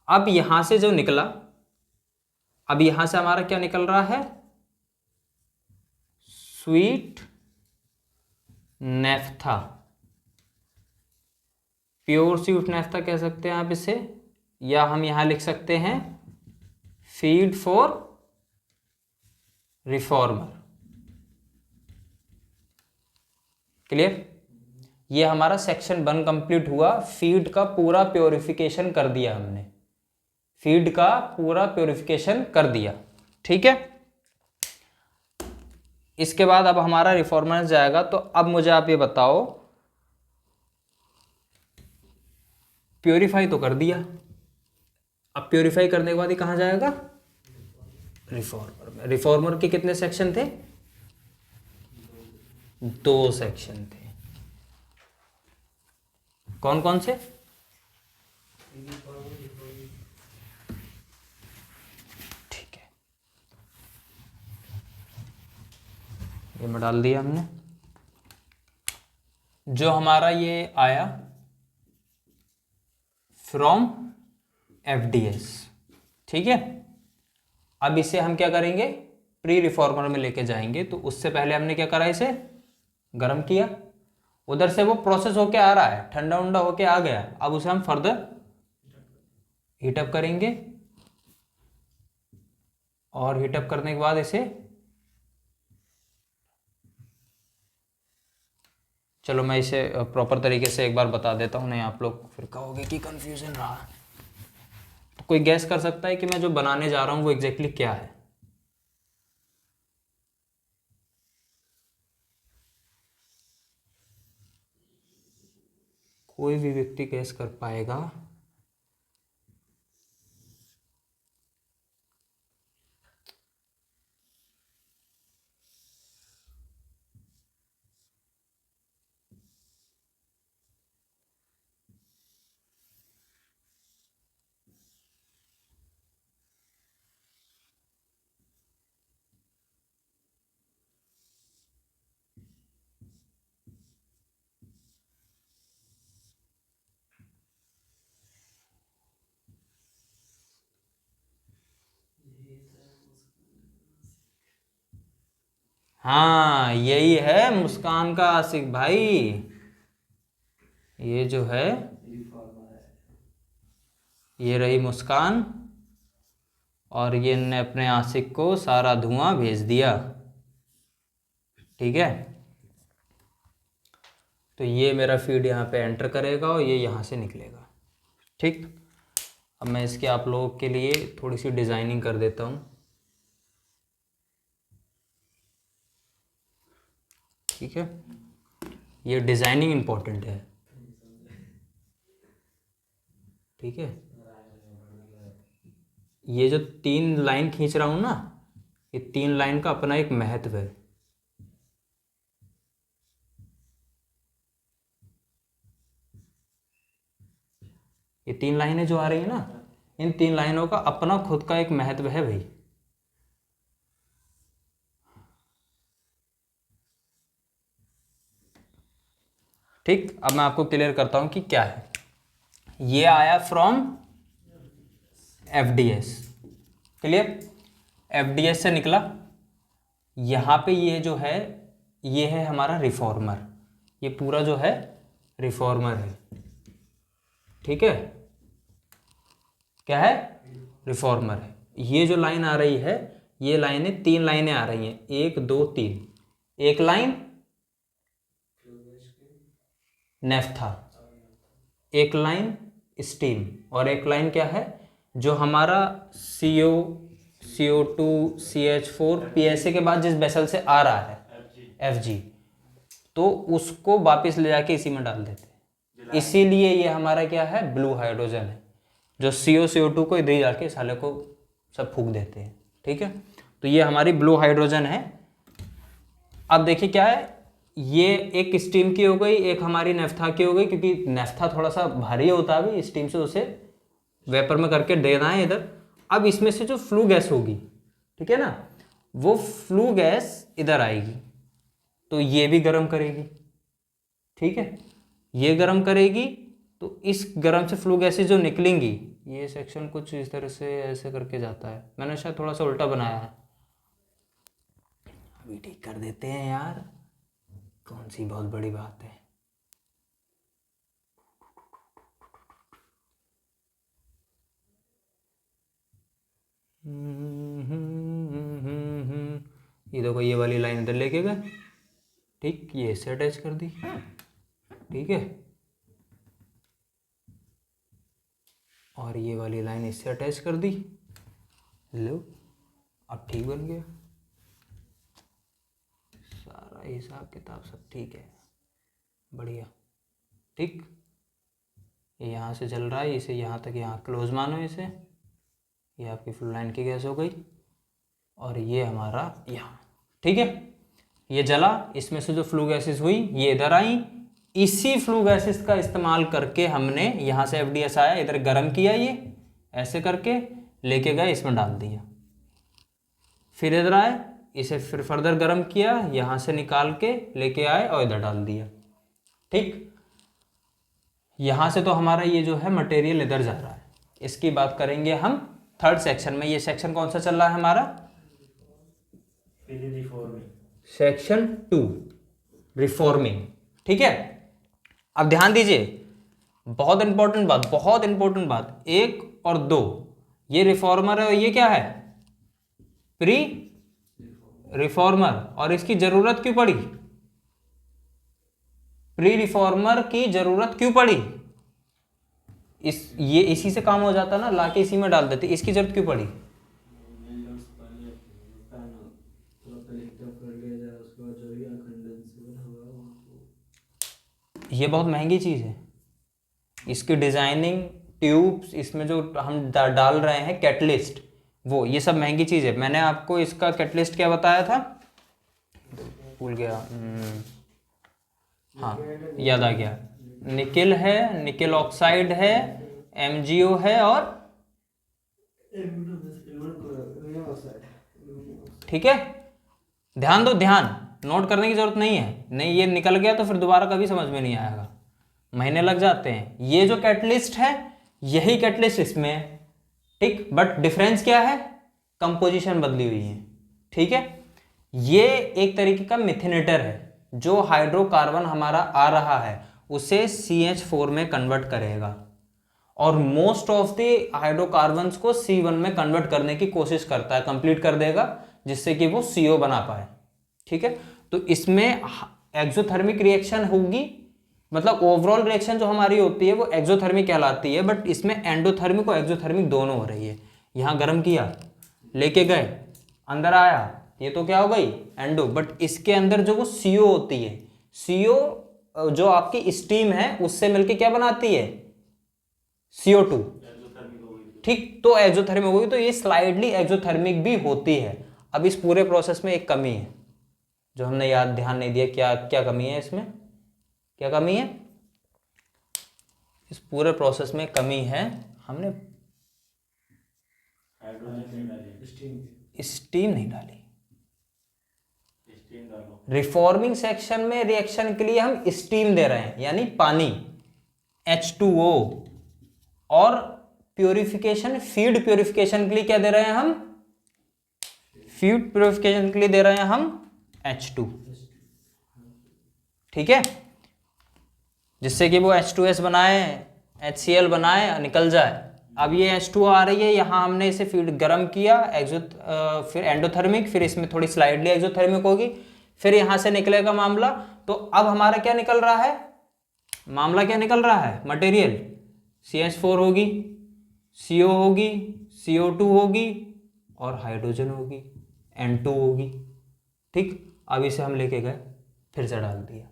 Speaker 2: अब यहां से जो निकला, अब यहां से हमारा क्या निकल रहा है? Sweet naphtha, pure sweet naphtha कह सकते हैं आप इसे, या हम यहां लिख सकते हैं फीड फॉर रिफॉर्मर। क्लियर? ये हमारा सेक्शन 1 कंप्लीट हुआ। फीड का पूरा प्योरिफिकेशन कर दिया हमने, फीड का पूरा प्योरिफिकेशन कर दिया, ठीक है। इसके बाद अब हमारा रिफॉर्मर जाएगा। तो अब मुझे आप ये बताओ, प्योरीफाई तो कर दिया, अब प्योरीफाई करने के बाद ये कहाँ जाएगा? रिफॉर्मर में। रिफॉर्मर के कितने सेक्शन थे? 2 सेक्शन थे। कौन कौन से? ठीक है, ये में डाल दिया हमने। जो हमारा ये आया फ्रॉम एफडीएस, ठीक है। अब इसे हम क्या करेंगे? प्री रिफॉर्मर में लेके जाएंगे। तो उससे पहले हमने क्या करा? इसे गर्म किया, उधर से वो प्रोसेस होके आ रहा है, ठंडा उंडा होके आ गया। अब उसे हम फर्दर हीटअप करेंगे, और हीटअप करने के बाद इसे, चलो मैं इसे प्रॉपर तरीके से एक बार बता देता हूँ, नहीं आप लोग फिर कहोगे कि कंफ्यूजन रहा। तो कोई गैस कर सकता है कि मैं जो बनाने जा रहा हूँ वो एग्जैक्टली क्या है? कोई भी व्यक्ति गैस कर पाएगा? हाँ, यही है मुस्कान का आशिक भाई। ये जो है, ये रही मुस्कान, और ये ने अपने आशिक को सारा धुआं भेज दिया, ठीक है। तो ये मेरा फीड यहाँ पे एंटर करेगा और ये यहाँ से निकलेगा, ठीक। अब मैं इसके आप लोगों के लिए थोड़ी सी डिज़ाइनिंग कर देता हूँ, ठीक है। ये डिज़ाइनिंग इम्पोर्टेंट है, ठीक है। ये जो 3 लाइन खींच रहा हूँ ना, ये 3 लाइन का अपना एक महत्व है। ये 3 लाइनें जो आ रही है ना, इन 3 लाइनों का अपना खुद का एक महत्व है भाई। ठीक, अब मैं आपको क्लियर करता हूं कि क्या है। ये आया फ्रॉम एफडीएस, क्लियर। एफडीएस से निकला, यहाँ पे ये जो है, ये है हमारा रिफॉर्मर। ये पूरा जो है रिफॉर्मर है, ठीक है। क्या है? रिफॉर्मर है। ये जो लाइन आ रही है, ये लाइनें 3 लाइनें आ रही हैं, 1 2 3। एक लाइन नेफ्था, एक लाइन स्टीम, और एक लाइन क्या है? जो हमारा CO2 CH4 PSA के बाद जिस वेसल से आ रहा है, FG, तो उसको वापस ले जाके इसी में डाल देते हैं। इसीलिए ये हमारा क्या है? ब्लू हाइड्रोजन है, जो CO2 को इधर ही जाके साले को सब फूंक देते हैं, ठीक है। तो ये हमारी ब्लू हाइड्रोजन है। अब देखिए क्या है, ये एक स्टीम की हो गई, एक हमारी नेफ्था की हो गई, क्योंकि नेफ्था थोड़ा सा भारी होता है अभी स्टीम से, उसे वेपर में करके देना है इधर। अब इसमें से जो फ्लू गैस होगी, ठीक है ना, वो फ्लू गैस इधर आएगी, तो ये भी गर्म करेगी, ठीक है। ये गर्म करेगी, तो इस गर्म से फ्लू गैसेज जो निकलेंगी, ये सेक्शन कुछ इस तरह से ऐसे करके जाता है। मैंने शायद थोड़ा सा उल्टा बनाया है, अभी ठीक कर देते हैं यार, कौन सी बहुत बड़ी बात है। ये देखो, ये वाली लाइन इधर लेके गए, ठीक, ये इससे अटैच कर दी, ठीक है। और ये वाली लाइन इससे अटैच कर दी, लो अब ठीक बन गया। हिसाब किताब सब ठीक है, बढ़िया, ठीक। ये यहाँ से चल रहा है, इसे यहाँ तक यहाँ क्लोज मानो इसे, ये आपकी फ्लो लाइन की गैस हो गई, और ये हमारा यहाँ, ठीक है। ये जला, इसमें से जो फ्लू गैसेस हुई ये इधर आई, इसी फ्लू गैसेस का इस्तेमाल करके हमने यहाँ से FDS आया, इधर गर्म किया, ये ऐसे करके लेके गए, इसमें डाल दिया, फिर इधर आए, इसे फिर फर्दर गर्म किया, यहाँ से निकाल के लेके आए और इधर डाल दिया, ठीक। यहाँ से तो हमारा ये जो है मटेरियल इधर जा रहा है। इसकी बात करेंगे हम थर्ड सेक्शन में। ये सेक्शन कौन सा चल रहा है हमारा? सेक्शन 2, रिफॉर्मिंग, ठीक है। अब ध्यान दीजिए, बहुत इंपॉर्टेंट बात, बहुत इंपॉर्टेंट बात, 1 और 2, ये रिफॉर्मर है और ये क्या है? Pre reformer. और इसकी जरूरत क्यों पड़ी? प्री रिफॉर्मर की जरूरत क्यों पड़ी? ये इसी से काम हो जाता ना, लाके इसी में डाल देते, इसकी जरूरत क्यों पड़ी? ये बहुत महंगी चीज है, इसकी डिजाइनिंग, ट्यूब्स, इसमें जो हम डाल रहे हैं कैटलिस्ट, वो ये सब महंगी चीज है। मैंने आपको इसका कैटलिस्ट क्या बताया था, भूल गया, हाँ याद आ गया, निकेल है, निकेल ऑक्साइड है, MgO है, और ठीक है। ध्यान दो, ध्यान, नोट करने की जरूरत नहीं है, नहीं ये निकल गया तो फिर दोबारा कभी समझ में नहीं आएगा, महीने लग जाते हैं। ये जो कैटलिस्ट है यही कैटलिस्ट इसमें है, ठीक, बट डिफरेंस क्या है? कंपोजिशन बदली हुई है, ठीक है। ये एक तरीके का मिथेनेटर है, जो हाइड्रोकार्बन हमारा आ रहा है उसे CH4 में कन्वर्ट करेगा, और मोस्ट ऑफ द हाइड्रोकार्बन्स को C1 में कन्वर्ट करने की कोशिश करता है, कंप्लीट कर देगा, जिससे कि वो CO बना पाए, ठीक है। तो इसमें एक्सोथर्मिक रिएक्शन होगी, मतलब ओवरऑल रिएक्शन जो हमारी होती है वो एक्सोथर्मिक कहलाती है, बट इसमें एंडोथर्मिक और एक्सोथर्मिक दोनों हो रही है। यहाँ गर्म किया, लेके गए, अंदर आया, ये तो क्या हो गई? एंडो। बट इसके अंदर जो वो CO होती है, CO जो आपकी स्टीम है उससे मिलके क्या बनाती है? CO2, ठीक। तो एक्सोथर्मिक होगी, तो ये स्लाइडली एक्सोथर्मिक भी होती है। अब इस पूरे प्रोसेस में एक कमी है जो हमने याद ध्यान नहीं दिया, क्या क्या कमी है इसमें? क्या कमी है इस पूरे प्रोसेस में? कमी है, हमने स्टीम नहीं डाली। रिफॉर्मिंग सेक्शन में रिएक्शन के लिए हम स्टीम दे रहे हैं, यानी पानी, H2O, और प्योरिफिकेशन, फीड प्योरिफिकेशन के लिए क्या दे रहे हैं हम? फीड प्योरिफिकेशन के लिए दे रहे हैं हम H2, ठीक है, जिससे कि वो H2S बनाए, HCl बनाए, निकल जाए। अब ये H2O आ रही है, यहाँ हमने इसे फीड गर्म किया, फिर एंडोथर्मिक, फिर इसमें थोड़ी स्लाइडली एक्सोथर्मिक होगी, फिर यहाँ से निकलेगा मामला। तो अब हमारा क्या निकल रहा है? मामला क्या निकल रहा है? मटेरियल CH4 होगी, CO होगी, CO2 होगी, और हाइड्रोजन होगी, N2 होगी, ठीक। अब इसे हम लेके गए, फिर से डाल दिया,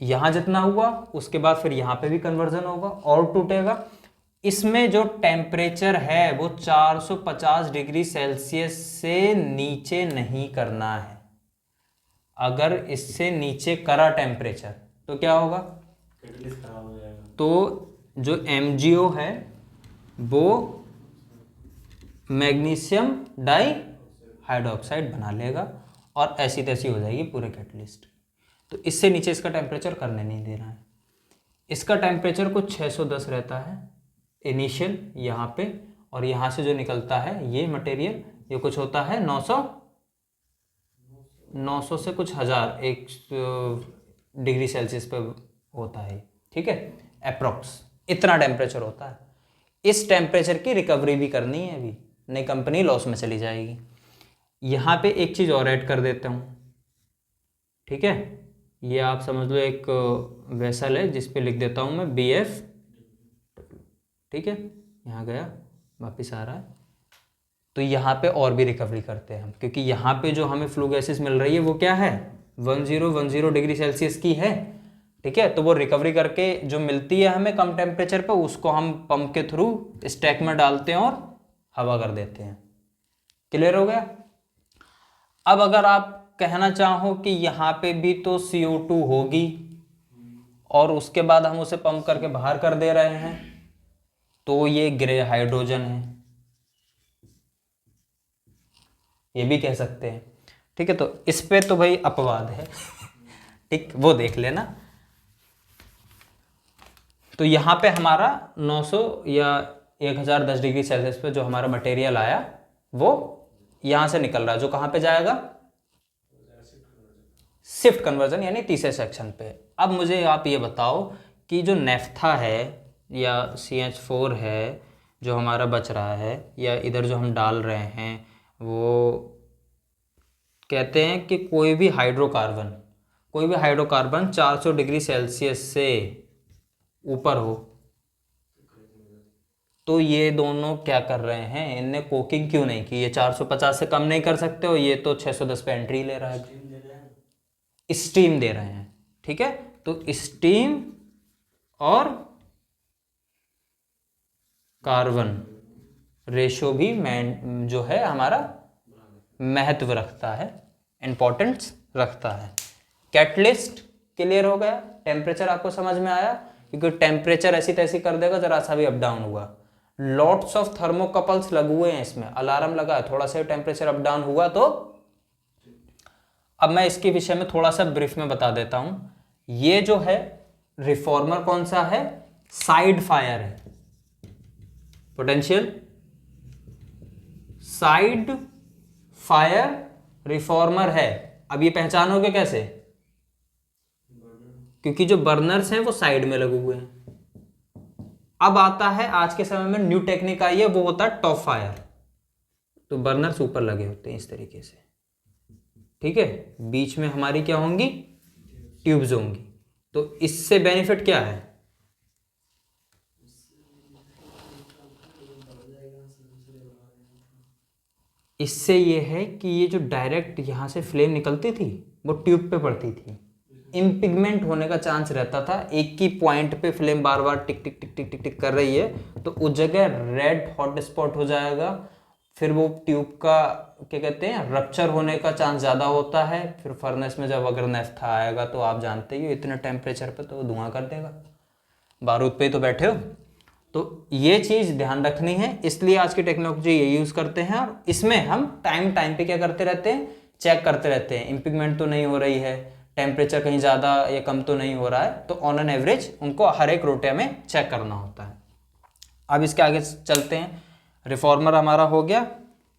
Speaker 2: यहां जितना हुआ उसके बाद फिर यहां पे भी कन्वर्जन होगा और टूटेगा। इसमें जो टेम्परेचर है वो 450 डिग्री सेल्सियस से नीचे नहीं करना है। अगर इससे नीचे करा टेम्परेचर तो क्या होगा?
Speaker 3: खराब हो जाएगा।
Speaker 2: तो जो MgO है वो मैग्नीशियम डाई हाइड्रोक्साइड बना लेगा और ऐसी तैसी हो जाएगी पूरे कैटलिस्ट। तो इससे नीचे इसका टेम्परेचर करने नहीं देना है। इसका टेम्परेचर कुछ 610 रहता है इनिशियल यहाँ पे, और यहाँ से जो निकलता है ये मटेरियल ये कुछ होता है 900 से कुछ 1000 एक डिग्री सेल्सियस पे होता है, ठीक है, अप्रॉक्स इतना टेम्परेचर होता है। इस टेम्परेचर की रिकवरी भी करनी है, अभी नई कंपनी लॉस में चली जाएगी। यहाँ पे एक चीज़ और ऐड कर देता हूँ, ठीक है, ये आप समझ लो एक वेसल है जिस पे लिख देता हूँ मैं BF, ठीक है, यहाँ गया वापिस आ रहा है, तो यहाँ पे और भी रिकवरी करते हैं हम, क्योंकि यहाँ पे जो हमें फ्लू गैसेस मिल रही है वो क्या है, 1010 डिग्री सेल्सियस की है। ठीक है, तो वो रिकवरी करके जो मिलती है हमें कम टेम्परेचर पे, उसको हम पंप के थ्रू स्टैक में डालते हैं और हवा कर देते हैं। क्लियर हो गया। अब अगर आप कहना चाहो कि यहाँ पे भी तो CO2 होगी और उसके बाद हम उसे पंप करके बाहर कर दे रहे हैं, तो ये ग्रे हाइड्रोजन है, ये भी कह सकते हैं। ठीक है, तो इस पे तो भाई अपवाद है। ठीक, वो देख लेना। तो यहाँ पे हमारा 900 या 1010 डिग्री सेल्सियस पे जो हमारा मटेरियल आया वो यहाँ से निकल रहा है, जो कहाँ पे जाएगा, शिफ्ट कन्वर्जन यानी तीसरे सेक्शन पे। अब मुझे आप ये बताओ कि जो नेफ्था है या CH4 है जो हमारा बच रहा है, या इधर जो हम डाल रहे हैं, वो कहते हैं कि कोई भी हाइड्रोकार्बन 400 डिग्री सेल्सियस से ऊपर हो, तो ये दोनों क्या कर रहे हैं, इनने कोकिंग क्यों नहीं की। ये 450 से कम नहीं कर सकते हो, ये तो 610 पे एंट्री ले रहा है, स्टीम दे रहे हैं। ठीक है, तो स्टीम और कार्बन रेशो भी जो है हमारा महत्व रखता है, इंपॉर्टेंस रखता है। कैटलिस्ट क्लियर हो गया। टेम्परेचर आपको समझ में आया, क्योंकि टेम्परेचर ऐसी तैसी कर देगा जरा सा भी अप डाउन हुआ। लॉट्स ऑफ थर्मोकपल्स लगे हुए हैं इसमें, अलार्म लगा है, थोड़ा सा टेम्परेचर अप डाउन हुआ तो। अब मैं इसके विषय में थोड़ा सा ब्रीफ में बता देता हूं। ये जो है रिफॉर्मर कौन सा है, साइड फायर है, पोटेंशियल साइड फायर रिफॉर्मर है। अब ये पहचानोगे कैसे, क्योंकि जो बर्नर्स हैं वो साइड में लगे हुए हैं। अब आता है आज के समय में न्यू टेक्निक आई है, वो होता है टॉप फायर। तो बर्नर्स ऊपर लगे होते हैं इस तरीके से। ठीक है, बीच में हमारी क्या होंगी, ट्यूब्स होंगी। तो इससे बेनिफिट क्या है, इससे ये है कि ये जो डायरेक्ट यहां से फ्लेम निकलती थी वो ट्यूब पे पड़ती थी, इम्पिगमेंट होने का चांस रहता था। एक ही पॉइंट पे फ्लेम बार बार टिक टिक टिक टिक टिक टिक कर रही है, तो उस जगह रेड हॉट स्पॉट हो जाएगा। फिर वो ट्यूब का क्या कहते हैं, रप्चर होने का चांस ज़्यादा होता है। फिर फर्नेस में जब अगर नेफ्था आएगा तो आप जानते ही हो इतने टेम्परेचर पे तो धुआं कर देगा, बारूद पे ही तो बैठे हो। तो ये चीज़ ध्यान रखनी है, इसलिए आज की टेक्नोलॉजी ये यूज़ करते हैं। और इसमें हम टाइम पे क्या करते रहते हैं, चेक करते रहते हैं, इम्पिगमेंट तो नहीं हो रही है, टेम्परेचर कहीं ज़्यादा या कम तो नहीं हो रहा है। तो ऑन एन एवरेज उनको हर एक रोटे में चेक करना होता है। अब इसके आगे चलते हैं। रिफॉर्मर हमारा हो गया,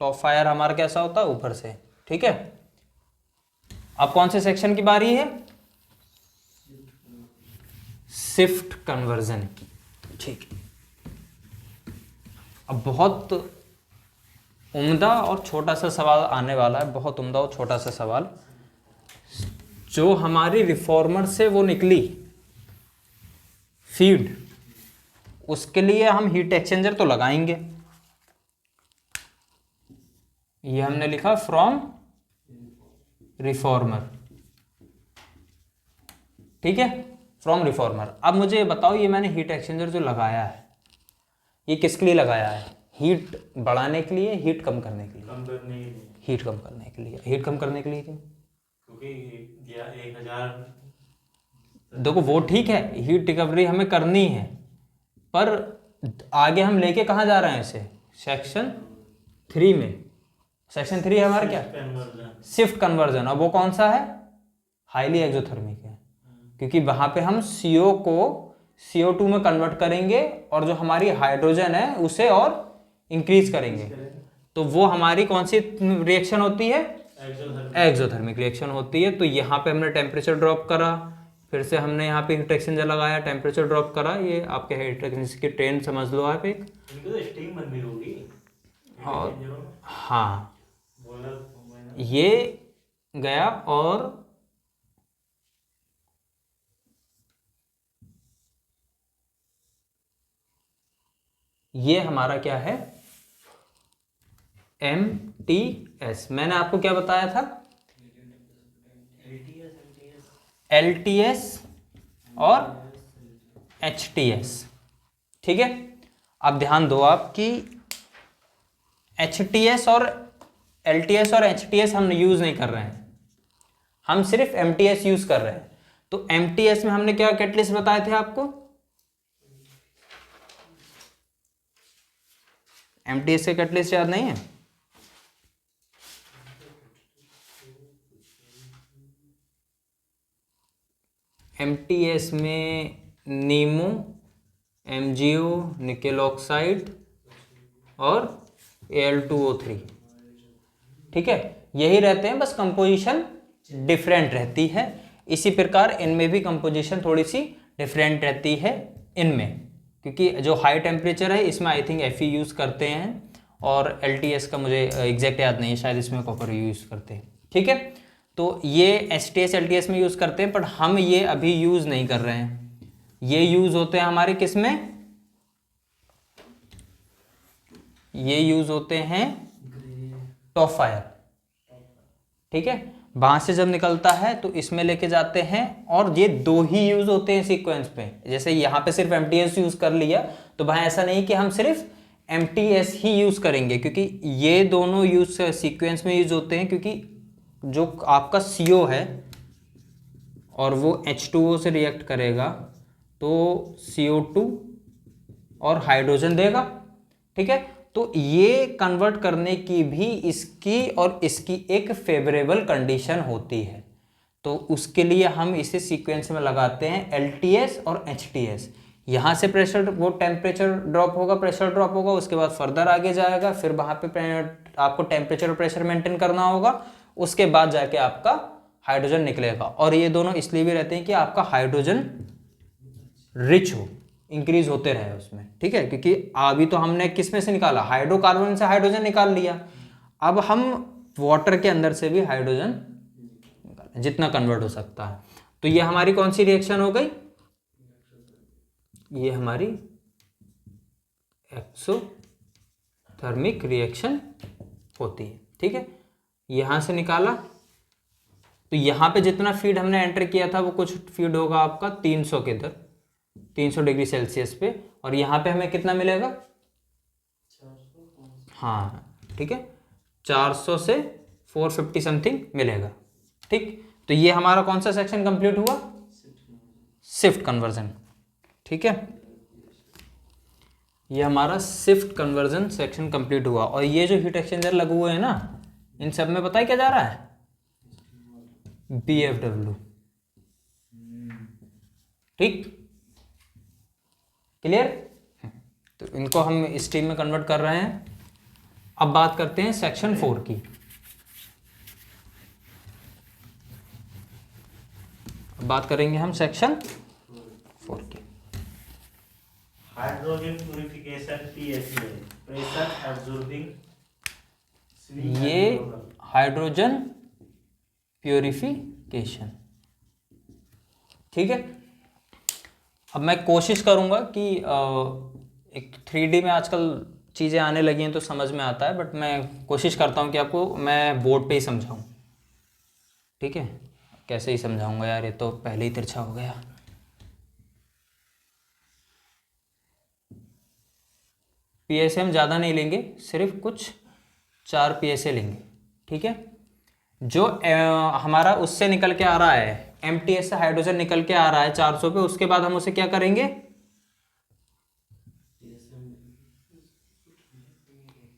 Speaker 2: टॉप फायर हमारा कैसा होता है, ऊपर से। ठीक है, अब कौन से सेक्शन की बारी है, शिफ्ट कन्वर्जन की। ठीक है, अब बहुत उम्दा और छोटा सा सवाल आने वाला है, बहुत उम्दा और छोटा सा सवाल। जो हमारी रिफॉर्मर से वो निकली फीड, उसके लिए हम हीट एक्सचेंजर तो लगाएंगे। ये हमने लिखा फ्रॉम रिफॉर्मर। ठीक है, फ्रॉम रिफॉर्मर। अब मुझे बताओ, ये मैंने हीट एक्सचेंजर जो लगाया है ये किसके लिए लगाया है, हीट बढ़ाने के लिए, हीट कम करने के लिए,
Speaker 3: कम करने के लिए।
Speaker 2: हीट कम करने के लिए। हीट कम करने के लिए क्यों,
Speaker 3: क्योंकि 1000
Speaker 2: देखो वो ठीक है, हीट रिकवरी हमें करनी है, पर आगे हम लेके कहाँ जा रहे हैं इसे, सेक्शन 3 में। सेक्शन 3 हमारा क्या,
Speaker 3: कन्वर्जन।
Speaker 2: Shift conversion. और वो कौन सा है, हाईली एक्सोथर्मिक है, क्योंकि वहां पे हम CO को CO2 में कन्वर्ट करेंगे और जो हमारी हाइड्रोजन है उसे और इंक्रीज करेंगे। तो वो हमारी कौन सी रिएक्शन होती है, एक्सोथर्मिक रिएक्शन होती है। तो यहाँ पे हमने टेम्परेचर ड्रॉप करा, फिर से हमने यहाँ पे हीट एक्सचेंजर लगाया, टेम्परेचर ड्रॉप करा। ये आपके हीट एक्सचेंजर की ट्रेन समझ लो आप एक।
Speaker 3: इनको तो स्टीम बननी होगी।
Speaker 2: और हाँ,
Speaker 3: बोला
Speaker 2: ये गया। और ये हमारा क्या है, MTS मैंने आपको क्या बताया था? LTS और HTS। ठीक है, अब ध्यान दो आप कि HTS और LTS और HTS हम यूज नहीं कर रहे हैं, हम सिर्फ MTS यूज कर रहे हैं। तो MTS में हमने क्या कैटलिस्ट बताए थे आपको? MTS के कैटलिस्ट याद नहीं है? MTS में नीमो, MgO, निकेल ऑक्साइड और Al2O3। ठीक है, यही रहते हैं, बस कंपोजिशन डिफरेंट रहती है। इसी प्रकार इनमें भी कंपोजिशन थोड़ी सी डिफरेंट रहती है इनमें, क्योंकि जो हाई टेम्परेचर है इसमें आई थिंक Fe यूज़ करते हैं और LTS का मुझे एग्जैक्ट याद नहीं है, शायद इसमें कॉपर यूज़ करते हैं। ठीक है, तो ये HTS LTS में यूज़ करते हैं, पर हम ये अभी यूज़ नहीं कर रहे हैं। ये यूज़ होते हैं हमारे किस में? ये यूज़ होते हैं टॉप फायर। ठीक है, वहां से जब निकलता है तो इसमें लेके जाते हैं, और ये दो ही यूज होते हैं सीक्वेंस पे। जैसे यहाँ पे सिर्फ MTS यूज कर लिया, तो वहां ऐसा नहीं कि हम सिर्फ MTS ही यूज करेंगे, क्योंकि ये दोनों यूज सीक्वेंस में यूज होते हैं, क्योंकि जो आपका CO है और वो H2O से रिएक्ट करेगा तो CO2 और हाइड्रोजन देगा। ठीक है, तो ये कन्वर्ट करने की भी इसकी और इसकी एक फेवरेबल कंडीशन होती है, तो उसके लिए हम इसे सीक्वेंस में लगाते हैं LTS और HTS। यहाँ से प्रेशर, वो टेम्परेचर ड्रॉप होगा, प्रेशर ड्रॉप होगा, उसके बाद फर्दर आगे जाएगा, फिर वहाँ पे आपको टेम्परेचर और प्रेशर मेंटेन करना होगा, उसके बाद जाके आपका हाइड्रोजन निकलेगा। और ये दोनों इसलिए भी रहते हैं कि आपका हाइड्रोजन रिच हो, इंक्रीज होते रहे उसमें। ठीक है, क्योंकि अभी तो हमने किस में से निकाला? हाइड्रोकार्बन से हाइड्रोजन निकाल लिया, अब हम वाटर के अंदर से भी हाइड्रोजन निकालें जितना कन्वर्ट हो सकता है। तो ये हमारी कौन सी रिएक्शन हो गई? ये हमारी एक्सोथर्मिक रिएक्शन होती है। ठीक है, यहां से निकाला, तो यहां पे जितना फीड हमने एंटर किया था वो कुछ फीड होगा आपका 300 के इधर, 300 डिग्री सेल्सियस पे, और यहाँ पे हमें कितना मिलेगा? हाँ ठीक है, 400 से 450 समथिंग मिलेगा। ठीक, तो ये हमारा कौन सा सेक्शन कंप्लीट हुआ? Shift conversion. ठीक है, ये हमारा शिफ्ट कन्वर्जन सेक्शन कंप्लीट हुआ। और ये जो हीट एक्सचेंजर लगे हुए हैं ना, इन सब में पता है क्या जा रहा है? BFW। ठीक, क्लियर? तो इनको हम स्टीम में कन्वर्ट कर रहे हैं। अब बात करते हैं सेक्शन 4 की। अब बात करेंगे हम सेक्शन 4 की।
Speaker 3: Hydrogen purification PFA, pressure absorbing.
Speaker 2: ये हाइड्रोजन प्यूरिफिकेशन। ठीक है, अब मैं कोशिश करूंगा कि एक 3D में आजकल चीज़ें आने लगी हैं तो समझ में आता है, बट मैं कोशिश करता हूं कि आपको मैं बोर्ड पे ही समझाऊं। ठीक है, कैसे ही समझाऊंगा यार, ये तो पहले ही तिरछा हो गया। PSA हम ज़्यादा नहीं लेंगे, सिर्फ कुछ 4 PSA लेंगे। ठीक है, जो हमारा उससे निकल के आ रहा है, MTS से हाइड्रोजन निकल के आ रहा है 400 पे, उसके बाद हम उसे क्या करेंगे?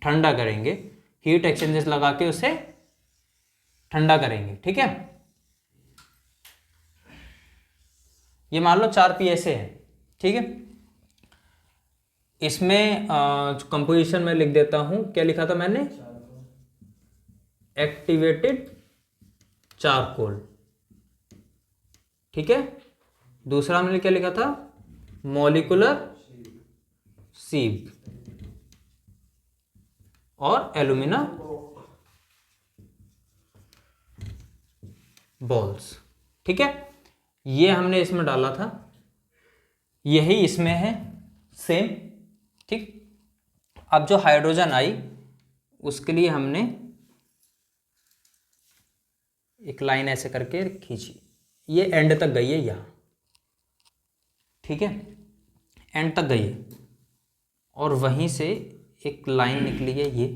Speaker 2: ठंडा करेंगे, हीट एक्सचेंजर्स लगा के उसे ठंडा करेंगे। ठीक है, ये मान लो 4 PSA है। ठीक है, इसमें कंपोजिशन में लिख देता हूं, क्या लिखा था मैंने? Activated charcoal. ठीक है, दूसरा मैंने क्या लिखा था? मॉलिक्यूलर सीब और एल्यूमिना बॉल्स। ठीक है, ये हमने इसमें डाला था, यही इसमें है सेम। ठीक, अब जो हाइड्रोजन आई उसके लिए हमने एक लाइन ऐसे करके खींची, ये एंड तक गई है यहाँ, ठीक है, एंड तक गई है, और वहीं से एक लाइन निकली है ये,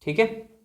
Speaker 2: ठीक है।